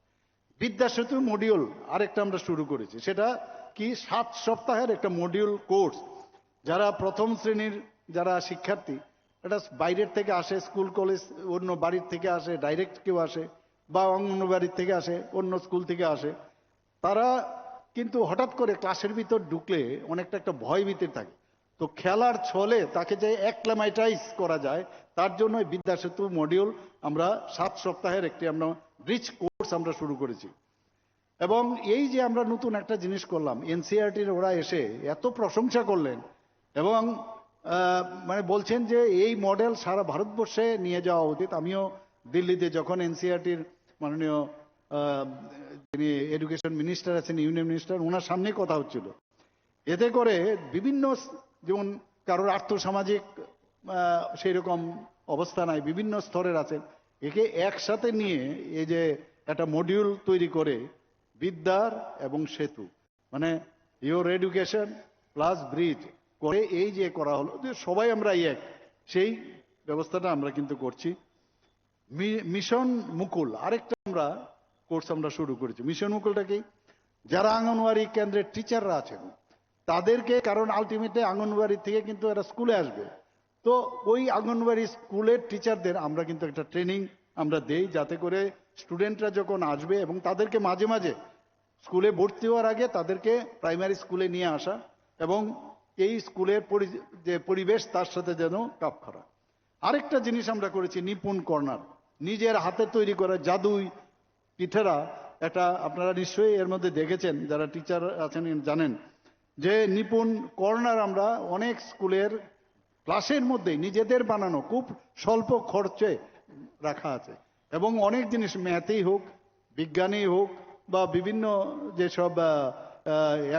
বিদ্যা সেতু মডিউল আরেকটা আমরা শুরু করেছি। সেটা কি 7 সপ্তাহের একটা মডিউল কোর্স। যারা প্রথম শ্রেণীর যারা শিক্ষার্থী, এটা বাইরের থেকে আসে, স্কুল কলেজ অন্য বাড়ির থেকে আসে, ডাইরেক্ট কেউ আসে, বা অন্য বাড়ির থেকে আসে, অন্য স্কুল থেকে আসে, তারা কিন্তু হঠাৎ করে ক্লাসের ভিতর ঢুকলে অনেকটা একটা ভয় ভীতির থাকে। তো খেলার ছলে তাকে যে অ্যাক্লামাইটাইজ করা যায়, তার জন্য বিদ্যা সেতু মডিউল আমরা 7 সপ্তাহের একটি আমরা ব্রিজ কোর্স আমরা শুরু করেছি। এবং এই যে আমরা নতুন একটা জিনিস করলাম, এনসিইআরটির ওরা এসে এত প্রশংসা করলেন এবং মানে বলছেন যে এই মডেল সারা ভারতবর্ষে নিয়ে যাওয়া উচিত। আমিও দিল্লিতে যখন এনসিইআরটির মাননীয় যিনি এডুকেশন মিনিস্টার আছেন, ইউনিয়ন মিনিস্টার, ওনার সামনে কথা হচ্ছিল। এতে করে বিভিন্ন, যেমন কারোর আর্থসামাজিক সেই রকম অবস্থা নাই, বিভিন্ন স্তরের আছেন, একে একসাথে নিয়ে এই যে একটা মডিউল তৈরি করে বিদ্যার এবং সেতু, মানে ইওর এডুকেশন প্লাস ব্রিজ করে এই যে করা হলো যে সবাই আমরা এক, সেই ব্যবস্থাটা আমরা কিন্তু করছি। মিশন মুকুল আরেকটা আমরা কোর্স আমরা শুরু করেছি। মিশন মুকুলটা কি? যারা আঙ্গনওয়াড়ি কেন্দ্রের টিচাররা আছেন তাদেরকে, কারণ আলটিমেটলি আঙ্গনওয়াড়ি থেকে কিন্তু এরা স্কুলে আসবে, তো ওই আঙ্গনওয়াড়ি স্কুলের টিচারদের আমরা কিন্তু একটা ট্রেনিং আমরা দেই, যাতে করে স্টুডেন্টরা যখন আসবে এবং তাদেরকে মাঝে মাঝে স্কুলে ভর্তি হওয়ার আগে তাদেরকে প্রাইমারি স্কুলে নিয়ে আসা এবং এই স্কুলের যে পরিবেশ তার সাথে যেন কাপ করা। আরেকটা জিনিস আমরা করেছি নিপুণ কর্নার, নিজের হাতে তৈরি করা জাদুই পিঠেরা। এটা আপনারা নিশ্চয়ই এর মধ্যে দেখেছেন, যারা টিচার আছেন জানেন যে নিপুণ কর্নার আমরা অনেক স্কুলের ক্লাসের মধ্যেই নিজেদের বানানো খুব স্বল্প খরচে রাখা আছে, এবং অনেক জিনিস ম্যাথেই হোক, বিজ্ঞানেই হোক, বা বিভিন্ন যেসব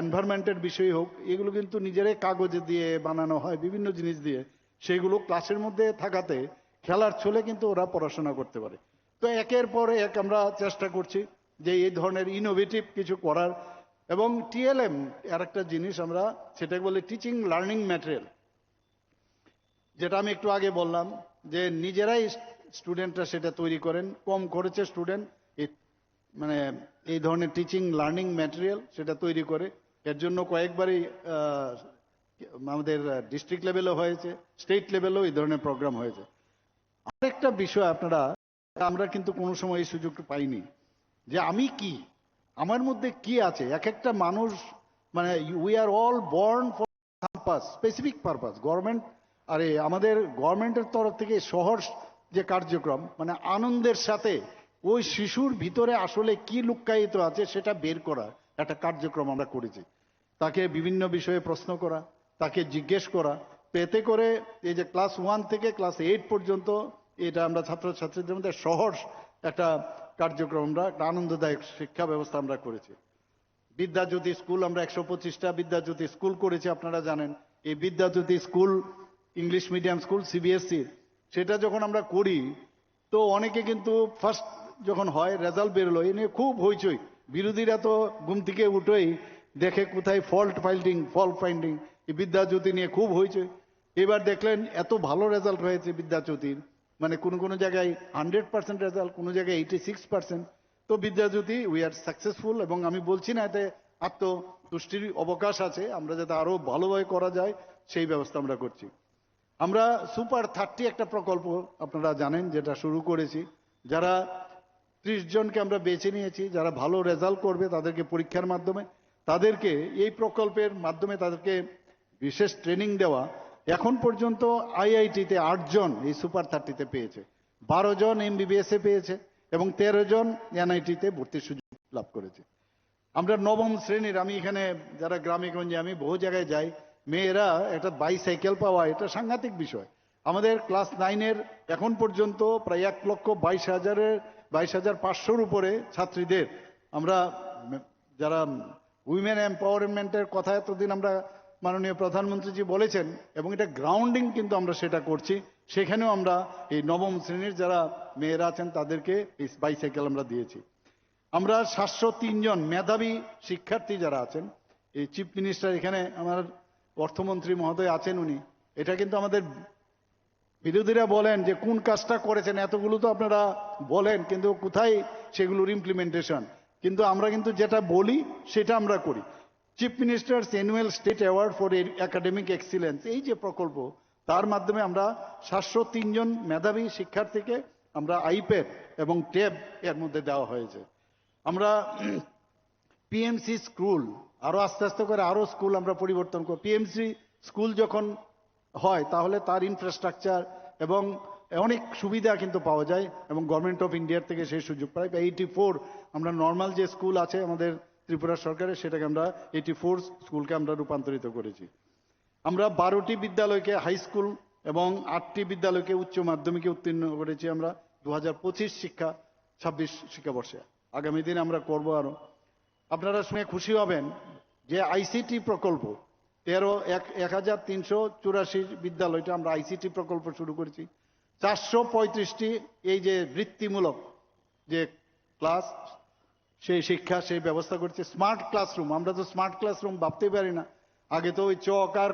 এনভায়রনমেন্টের বিষয় হোক, এগুলো কিন্তু নিজেরাই কাগজে দিয়ে বানানো হয় বিভিন্ন জিনিস দিয়ে। সেগুলো ক্লাসের মধ্যে থাকাতে খেলার ছলে কিন্তু ওরা পড়াশোনা করতে পারে। তো একের পর এক আমরা চেষ্টা করছি যে এই ধরনের ইনোভেটিভ কিছু করার। এবং টিএলএম আর একটা জিনিস আমরা সেটাকে বলি টিচিং লার্নিং ম্যাটেরিয়াল, যেটা আমি একটু আগে বললাম যে নিজেরাই স্টুডেন্টরা সেটা তৈরি করেন, কম খরচে স্টুডেন্ট মানে এই ধরনের টিচিং লার্নিং ম্যাটেরিয়াল সেটা তৈরি করে। এর জন্য কয়েকবারই আমাদের ডিস্ট্রিক্ট লেভেলও হয়েছে, স্টেট লেভেলেও এই ধরনের প্রোগ্রাম হয়েছে। আরেকটা বিষয় আপনারা, আমরা কিন্তু কোনো সময় এই সুযোগটা পাইনি যে আমি কি, আমার মধ্যে কি আছে। এক একটা মানুষ, মানে we are all born for purpose, specific purpose. Government, আরে আমাদের গভর্নমেন্টের তরফ থেকে শহর যে কার্যক্রম, মানে আনন্দের সাথে ওই শিশুর ভিতরে আসলে কি লুক্কায়িত আছে সেটা বের করার একটা কার্যক্রম আমরা করেছি। তাকে বিভিন্ন বিষয়ে প্রশ্ন করা, তাকে জিজ্ঞেস করা, তো এতে করে এই যে ক্লাস 1 থেকে ক্লাস 8 পর্যন্ত এটা আমরা ছাত্রছাত্রীদের মধ্যে সহজ একটা কার্যক্রম, আমরা একটা আনন্দদায়ক শিক্ষা ব্যবস্থা আমরা করেছি। বিদ্যাজ্যোতি স্কুল আমরা 125টা বিদ্যাজ্যোতি স্কুল করেছি, আপনারা জানেন। এই Vidyajyoti school English medium school CBSE, সেটা যখন আমরা করি তো অনেকে কিন্তু ফার্স্ট যখন হয় রেজাল্ট বেরোলো এ নিয়ে খুব হইচই। বিরোধীরা তো ঘুম থেকে উঠেই দেখে কোথায় ফল্ট ফাইন্ডিং, এই বিদ্যাজ্যোতি নিয়ে খুব হইচই। এবার দেখলেন এত ভালো রেজাল্ট হয়েছে বিদ্যাজ্যোতির, মানে কোনো জায়গায় 100% রেজাল্ট, কোনো জায়গায় 86%। তো বিদ্যাজ্যোতি উই আর সাকসেসফুল, এবং আমি বলছি না এতে আত্মতুষ্টির অবকাশ আছে, আমরা যাতে আরো ভালোভাবে করা যায় সেই ব্যবস্থা আমরা করছি। আমরা সুপার 30 একটা প্রকল্প আপনারা জানেন যেটা শুরু করেছি, যারা 30 জনকে আমরা বেছে নিয়েছি, যারা ভালো রেজাল্ট করবে তাদেরকে পরীক্ষার মাধ্যমে, তাদেরকে এই প্রকল্পের মাধ্যমে তাদেরকে বিশেষ ট্রেনিং দেওয়া। এখন পর্যন্ত আইআইটিতে 8 জন এই সুপার 30-তে পেয়েছে, 12 জন এমবিবিএস এ পেয়েছে এবং 13 জন এনআইটিতে ভর্তির সুযোগ লাভ করেছে। আমরা নবম শ্রেণীর, আমি এখানে যারা গ্রামে গঞ্জে আমি বহু জায়গায় যাই, মেয়েরা একটা বাইসাইকেল পাওয়া এটা সাংঘাতিক বিষয়। আমাদের ক্লাস 9-এর এখন পর্যন্ত প্রায় 1,22,500-র উপরে ছাত্রীদের আমরা, যারা উইমেন এম্পাওয়ারমেন্টের কথা এতদিন আমরা মাননীয় প্রধানমন্ত্রীজি বলেছেন, এবং এটা গ্রাউন্ডিং কিন্তু আমরা সেটা করছি। সেখানেও আমরা এই নবম শ্রেণীর যারা মেয়েরা আছেন তাদেরকে এই বাইসাইকেল আমরা দিয়েছি। আমরা 703 জন মেধাবী শিক্ষার্থী যারা আছেন, এই চিফ মিনিস্টার এখানে আমার অর্থমন্ত্রী মহোদয় আছেন, উনি এটা কিন্তু আমাদের বিরোধীরা বলেন যে কোন কাজটা করেছেন, এতগুলো তো আপনারা বলেন কিন্তু কোথায় সেগুলোর ইমপ্লিমেন্টেশন। কিন্তু আমরা কিন্তু যেটা বলি সেটা আমরা করি। Chief ministers annual state award for academic excellence, এই যে প্রকল্প, তার মাধ্যমে আমরা 703 জন মেধাবী শিক্ষার্থীকে আমরা আইপ্যাড এবং ট্যাব এর মধ্যে দেওয়া হয়েছে। আমরা পিএমসি স্কুল আরো আস্তে আস্তে করে আরো স্কুল আমরা পরিবর্তন করি। পিএমসি স্কুল যখন হয় তাহলে তার ইনফ্রাস্ট্রাকচার এবং অনেক সুবিধা কিন্তু পাওয়া যায়, এবং গভর্নমেন্ট অফ ইন্ডিয়ার থেকে সেই সুযোগ পাই। 84 আমরা নর্মাল যে স্কুল আছে আমাদের ত্রিপুরা সরকারের, সেটাকে আমরা 84 স্কুলকে আমরা রূপান্তরিত করেছি। আমরা 12টি বিদ্যালয়কে হাই স্কুল এবং 8টি বিদ্যালয়কে উচ্চ মাধ্যমিকে উত্তীর্ণ করেছি আমরা। 2025 শিক্ষা 26 শিক্ষাবর্ষে। আগামী দিন আমরা করব আরো। আপনারা শুনে খুশি হবেন যে আইসিটি প্রকল্প 1384 বিদ্যালয়টা আমরা আইসিটি প্রকল্প শুরু করেছি। 435টি এই যে বৃত্তিমূলক যে ক্লাস, সেই শিক্ষা সেই ব্যবস্থা করছে। স্মার্ট ক্লাসরুম, আমরা তো স্মার্ট ক্লাসরুম ভাবতেই পারি না। আগে তো ওই চক আর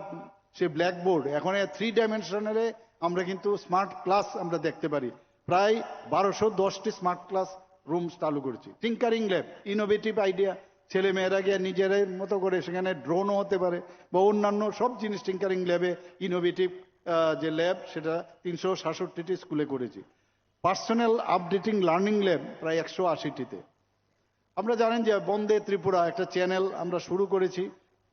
সে ব্ল্যাকবোর্ড, এখন 3 ডাইমেনশনালে আমরা কিন্তু স্মার্ট ক্লাস আমরা দেখতে পারি। প্রায় 1210টি স্মার্ট ক্লাস রুম চালু করেছি। টিঙ্কারিং ল্যাব, ইনোভেটিভ আইডিয়া, ছেলে মেয়েরা গিয়ে নিজেরাই মতো করে সেখানে ড্রোনও হতে পারে বা অন্যান্য সব জিনিস টিঙ্কারিং ল্যাবে ইনোভেটিভ যে ল্যাব সেটা 367টি স্কুলে করেছি। পার্সোনাল আপডেটিং লার্নিং ল্যাব প্রায় 180টিতে। আমরা জানেন যে বন্দে ত্রিপুরা একটা চ্যানেল আমরা শুরু করেছি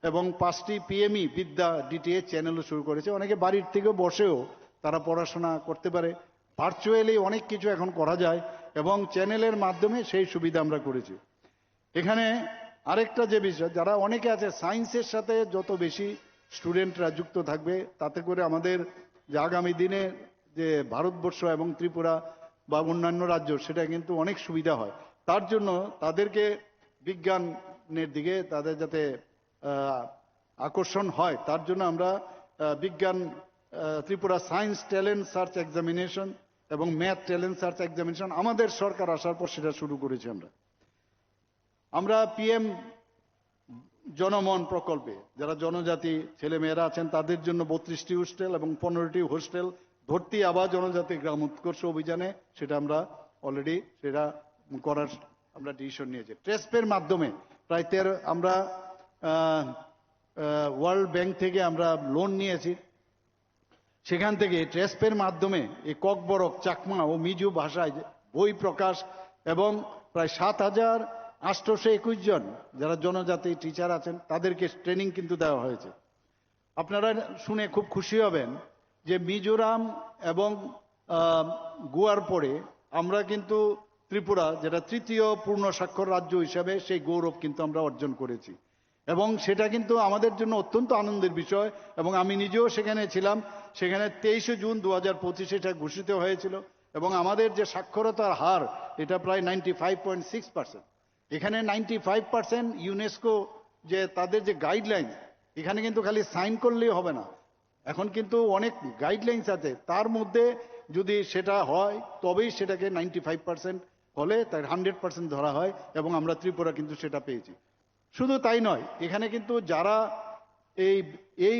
এবং 5টি পিএমই বিদ্যা ডিটিএইচ চ্যানেলও শুরু করেছে। অনেকে বাড়ির থেকে বসেও তারা পড়াশোনা করতে পারে। ভার্চুয়ালি অনেক কিছু এখন করা যায় এবং চ্যানেলের মাধ্যমে সেই সুবিধা আমরা করেছি। এখানে আরেকটা যে বিষয়, যারা অনেকে আছে সায়েন্সের সাথে যত বেশি স্টুডেন্টরা যুক্ত থাকবে তাতে করে আমাদের যে আগামী দিনে যে ভারতবর্ষ এবং ত্রিপুরা বা অন্যান্য রাজ্য সেটা কিন্তু অনেক সুবিধা হয়। তার জন্য তাদেরকে বিজ্ঞানের দিকে তাদের যাতে আকর্ষণ হয় তার জন্য আমরা বিজ্ঞান Tripura science talent search examination এবং ম্যাথ ট্যালেন্ট সার্চ এক্সামিনেশন আমাদের সরকার আসার পর সেটা শুরু করেছি। আমরা পিএম জনমন প্রকল্পে যারা জনজাতি ছেলে মেয়েরা আছেন তাদের জন্য 32টি হোস্টেল এবং 15টি হোস্টেল ভর্তি আবার জনজাতি গ্রাম উৎকর্ষ অভিযানে সেটা আমরা অলরেডি সেটা করার আমরা ডিসিশন নিয়েছি। ট্রেসপের মাধ্যমে প্রায় আমরা ওয়ার্ল্ড ব্যাংক থেকে আমরা লোন নিয়েছি। সেখান থেকে ট্রেসপের মাধ্যমে এই ককবরক, চাকমা ও মিজু ভাষায় বই প্রকাশ এবং প্রায় 7,821 জন যারা জনজাতি টিচার আছেন তাদেরকে ট্রেনিং কিন্তু দেওয়া হয়েছে। আপনারা শুনে খুব খুশি হবেন যে মিজোরাম এবং গোয়ার পরে আমরা কিন্তু ত্রিপুরা যেটা 3য় পূর্ণ স্বাক্ষর রাজ্য হিসাবে সেই গৌরব কিন্তু আমরা অর্জন করেছি এবং সেটা কিন্তু আমাদের জন্য অত্যন্ত আনন্দের বিষয়। এবং আমি নিজেও সেখানে ছিলাম। সেখানে 23শে জুন 2025 এটা ঘোষিত হয়েছিল এবং আমাদের যে সাক্ষরতার হার এটা প্রায় 95.6%। এখানে 95% ইউনেস্কো যে তাদের যে গাইডলাইন, এখানে কিন্তু খালি সাইন করলেই হবে না, এখন কিন্তু অনেক গাইডলাইন্স আছে। তার মধ্যে যদি সেটা হয় তবেই সেটাকে 95% হলে তার 100% ধরা হয় এবং আমরা ত্রিপুরা কিন্তু সেটা পেয়েছি। শুধু তাই নয়, এখানে কিন্তু যারা এই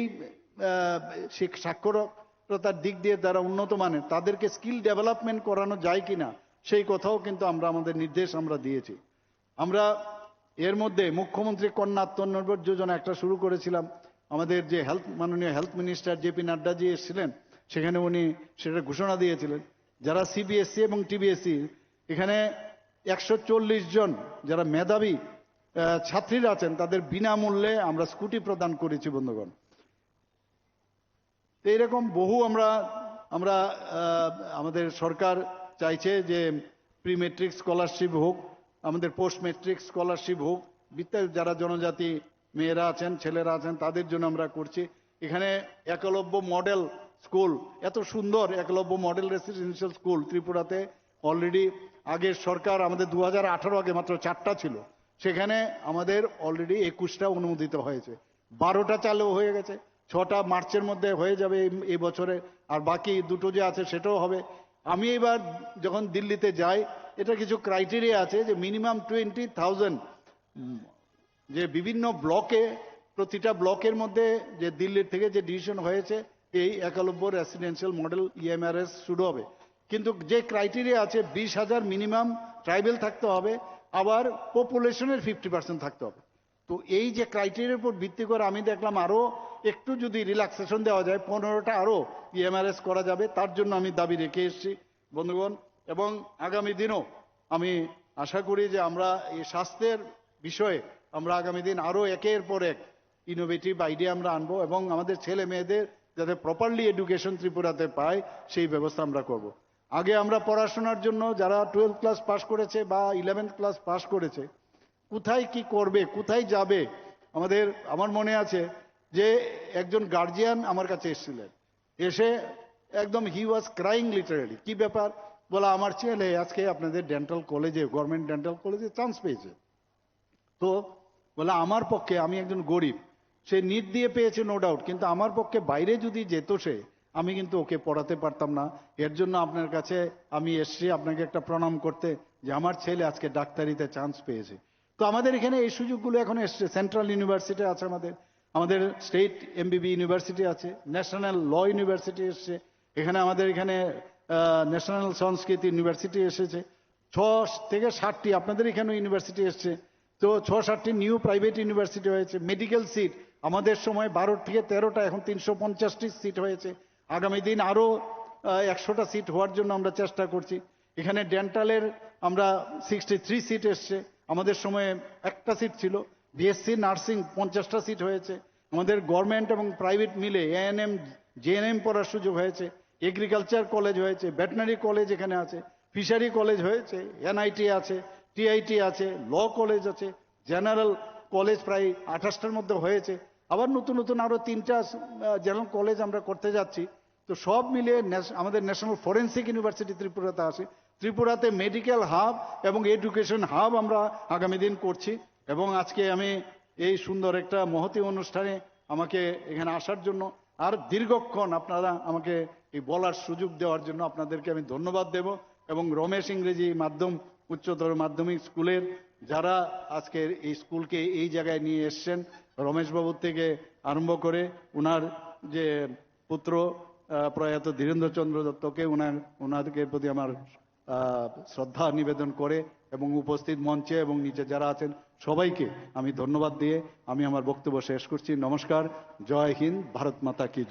সাক্ষরতার দিক দিয়ে যারা উন্নত মানের তাদেরকে স্কিল ডেভেলপমেন্ট করানো যায় কিনা সেই কথাও কিন্তু আমরা আমাদের নির্দেশ আমরা দিয়েছি। আমরা এর মধ্যে মুখ্যমন্ত্রী কন্যা আত্মনির্ভর যোজনা একটা শুরু করেছিলাম। আমাদের যে মাননীয় হেলথ মিনিস্টার জেপি নাড্ডাজি এসেছিলেন, সেখানে উনি সেটা ঘোষণা দিয়েছিলেন। যারা সিবিএসসি এবং টিবিএসসি এখানে 140 জন যারা মেধাবী ছাত্রীরা আছেন তাদের বিনামূল্যে আমরা স্কুটি প্রদান করেছি বন্ধুগণ। তো এরকম বহু আমরা আমাদের সরকার চাইছে যে প্রি মেট্রিক স্কলারশিপ হোক, আমাদের পোস্ট মেট্রিক স্কলারশিপ হোক, যারা জনজাতি মেয়েরা আছেন ছেলেরা আছেন তাদের জন্য আমরা করছি। এখানে একলব্য মডেল স্কুল, এত সুন্দর একলব্য মডেল রেসিডেন্সিয়াল স্কুল ত্রিপুরাতে অলরেডি আগের সরকার আমাদের 2018 আগে মাত্র 4টা ছিল, সেখানে আমাদের অলরেডি 21টা অনুমোদিত হয়েছে, 12টা চালু হয়ে গেছে, 6টা মার্চের মধ্যে হয়ে যাবে এই বছরে, আর বাকি 2টো যে আছে সেটাও হবে। আমি এবার যখন দিল্লিতে যাই, এটা কিছু ক্রাইটেরিয়া আছে যে মিনিমাম 20,000 যে বিভিন্ন ব্লকে, প্রতিটা ব্লকের মধ্যে যে দিল্লির থেকে যে ডিসিশন হয়েছে এই একলব্য রেসিডেন্সিয়াল মডেল ইএমআরএস শুরু হবে। কিন্তু যে ক্রাইটেরিয়া আছে 20,000 মিনিমাম ট্রাইবেল থাকতে হবে, আবার পপুলেশনের 50% থাকতে হবে। তো এই যে ক্রাইটেরিয়ার উপর ভিত্তি করে আমি দেখলাম আরো একটু যদি রিল্যাক্সেশন দেওয়া যায় 15টা আরো ইএমআরএস করা যাবে, তার জন্য আমি দাবি রেখে এসেছি বন্ধুগণ। এবং আগামী দিনও আমি আশা করি যে আমরা এই স্বাস্থ্যের বিষয়ে আমরা আগামী দিন আরো একের পর এক ইনোভেটিভ আইডিয়া আমরা আনবো এবং আমাদের ছেলে মেয়েদের যাতে প্রপারলি এডুকেশন ত্রিপুরাতে পায় সেই ব্যবস্থা আমরা করব। আগে আমরা পড়াশোনার জন্য যারা 12th ক্লাস পাস করেছে বা 11th ক্লাস পাস করেছে কোথায় কি করবে, কোথায় যাবে, আমার মনে আছে যে একজন গার্জিয়ান আমার কাছে এসেছিলেন, এসে একদম হি ওয়াজ ক্রাইং লিটারালি। কি ব্যাপার বলে আমার ছেলে আজকে আপনাদের ডেন্টাল কলেজে, গভর্নমেন্ট ডেন্টাল কলেজে চান্স পেয়েছে। তো বলে আমার পক্ষে, আমি একজন গরিব, সে নিট দিয়ে পেয়েছে নো ডাউট, কিন্তু আমার পক্ষে বাইরে যদি যেত সে, আমি কিন্তু ওকে পড়াতে পারতাম না। এর জন্য আপনার কাছে আমি এসছি আপনাকে একটা প্রণাম করতে, যে আমার ছেলে আজকে ডাক্তারিতে চান্স পেয়েছে। তো আমাদের এখানে এই সুযোগগুলো এখন এসছে। সেন্ট্রাল ইউনিভার্সিটি আছে আমাদের, আমাদের স্টেট এমবিবি ইউনিভার্সিটি আছে, ন্যাশনাল ল ইউনিভার্সিটি এসছে, এখানে আমাদের এখানে ন্যাশনাল সংস্কৃত ইউনিভার্সিটি এসেছে। 6 থেকে 7টি আপনাদের এখানে ইউনিভার্সিটি এসছে। তো 6-7টি নিউ প্রাইভেট ইউনিভার্সিটি হয়েছে। মেডিকেল সিট আমাদের সময় 12 থেকে 13টা, এখন 350টি সিট হয়েছে। আগামী দিন আরো 100টা সিট হওয়ার জন্য আমরা চেষ্টা করছি। এখানে ডেন্টালের আমরা 63 সিট এসছে, আমাদের সময়ে একটা সিট ছিল। বিএসসি নার্সিং 50টা সিট হয়েছে। আমাদের গভর্নমেন্ট এবং প্রাইভেট মিলে এএনএম জেএনএম পড়ার সুযোগ হয়েছে। এগ্রিকালচার কলেজ হয়েছে, ভেটেনারি কলেজ এখানে আছে, ফিশারি কলেজ হয়েছে, এনআইটি আছে, টিআইটি আছে, ল কলেজ আছে, জেনারেল কলেজ প্রায় 28টার মধ্যে হয়েছে। আবার নতুন নতুন আরো 3টা জেনারেল কলেজ আমরা করতে যাচ্ছি। তো সব মিলিয়ে আমাদের ন্যাশনাল ফরেন্সিক ইউনিভার্সিটি ত্রিপুরাতে আছে। ত্রিপুরাতে মেডিকেল হাব এবং এডুকেশন হাব আমরা আগামী দিন করছি। এবং আজকে আমি এই সুন্দর একটা মহতী অনুষ্ঠানে আমাকে এখানে আসার জন্য আর দীর্ঘক্ষণ আপনারা আমাকে এই বলার সুযোগ দেওয়ার জন্য আপনাদেরকে আমি ধন্যবাদ দেব। এবং রমেশ ইংরেজি মাধ্যম উচ্চতর মাধ্যমিক স্কুলের যারা আজকের এই স্কুলকে এই জায়গায় নিয়ে এসছেন, রমেশবাবুর থেকে আরম্ভ করে ওনার যে পুত্র প্রয়াত ধীরেন্দ্রচন্দ্র দত্তকে, ওনাদেরকে প্রতি আমার শ্রদ্ধা নিবেদন করে এবং উপস্থিত মঞ্চে এবং নিচে যারা আছেন সবাইকে আমি ধন্যবাদ দিয়ে আমি আমার বক্তব্য শেষ করছি। নমস্কার, জয় হিন্দ, ভারত মাতা কি জয়।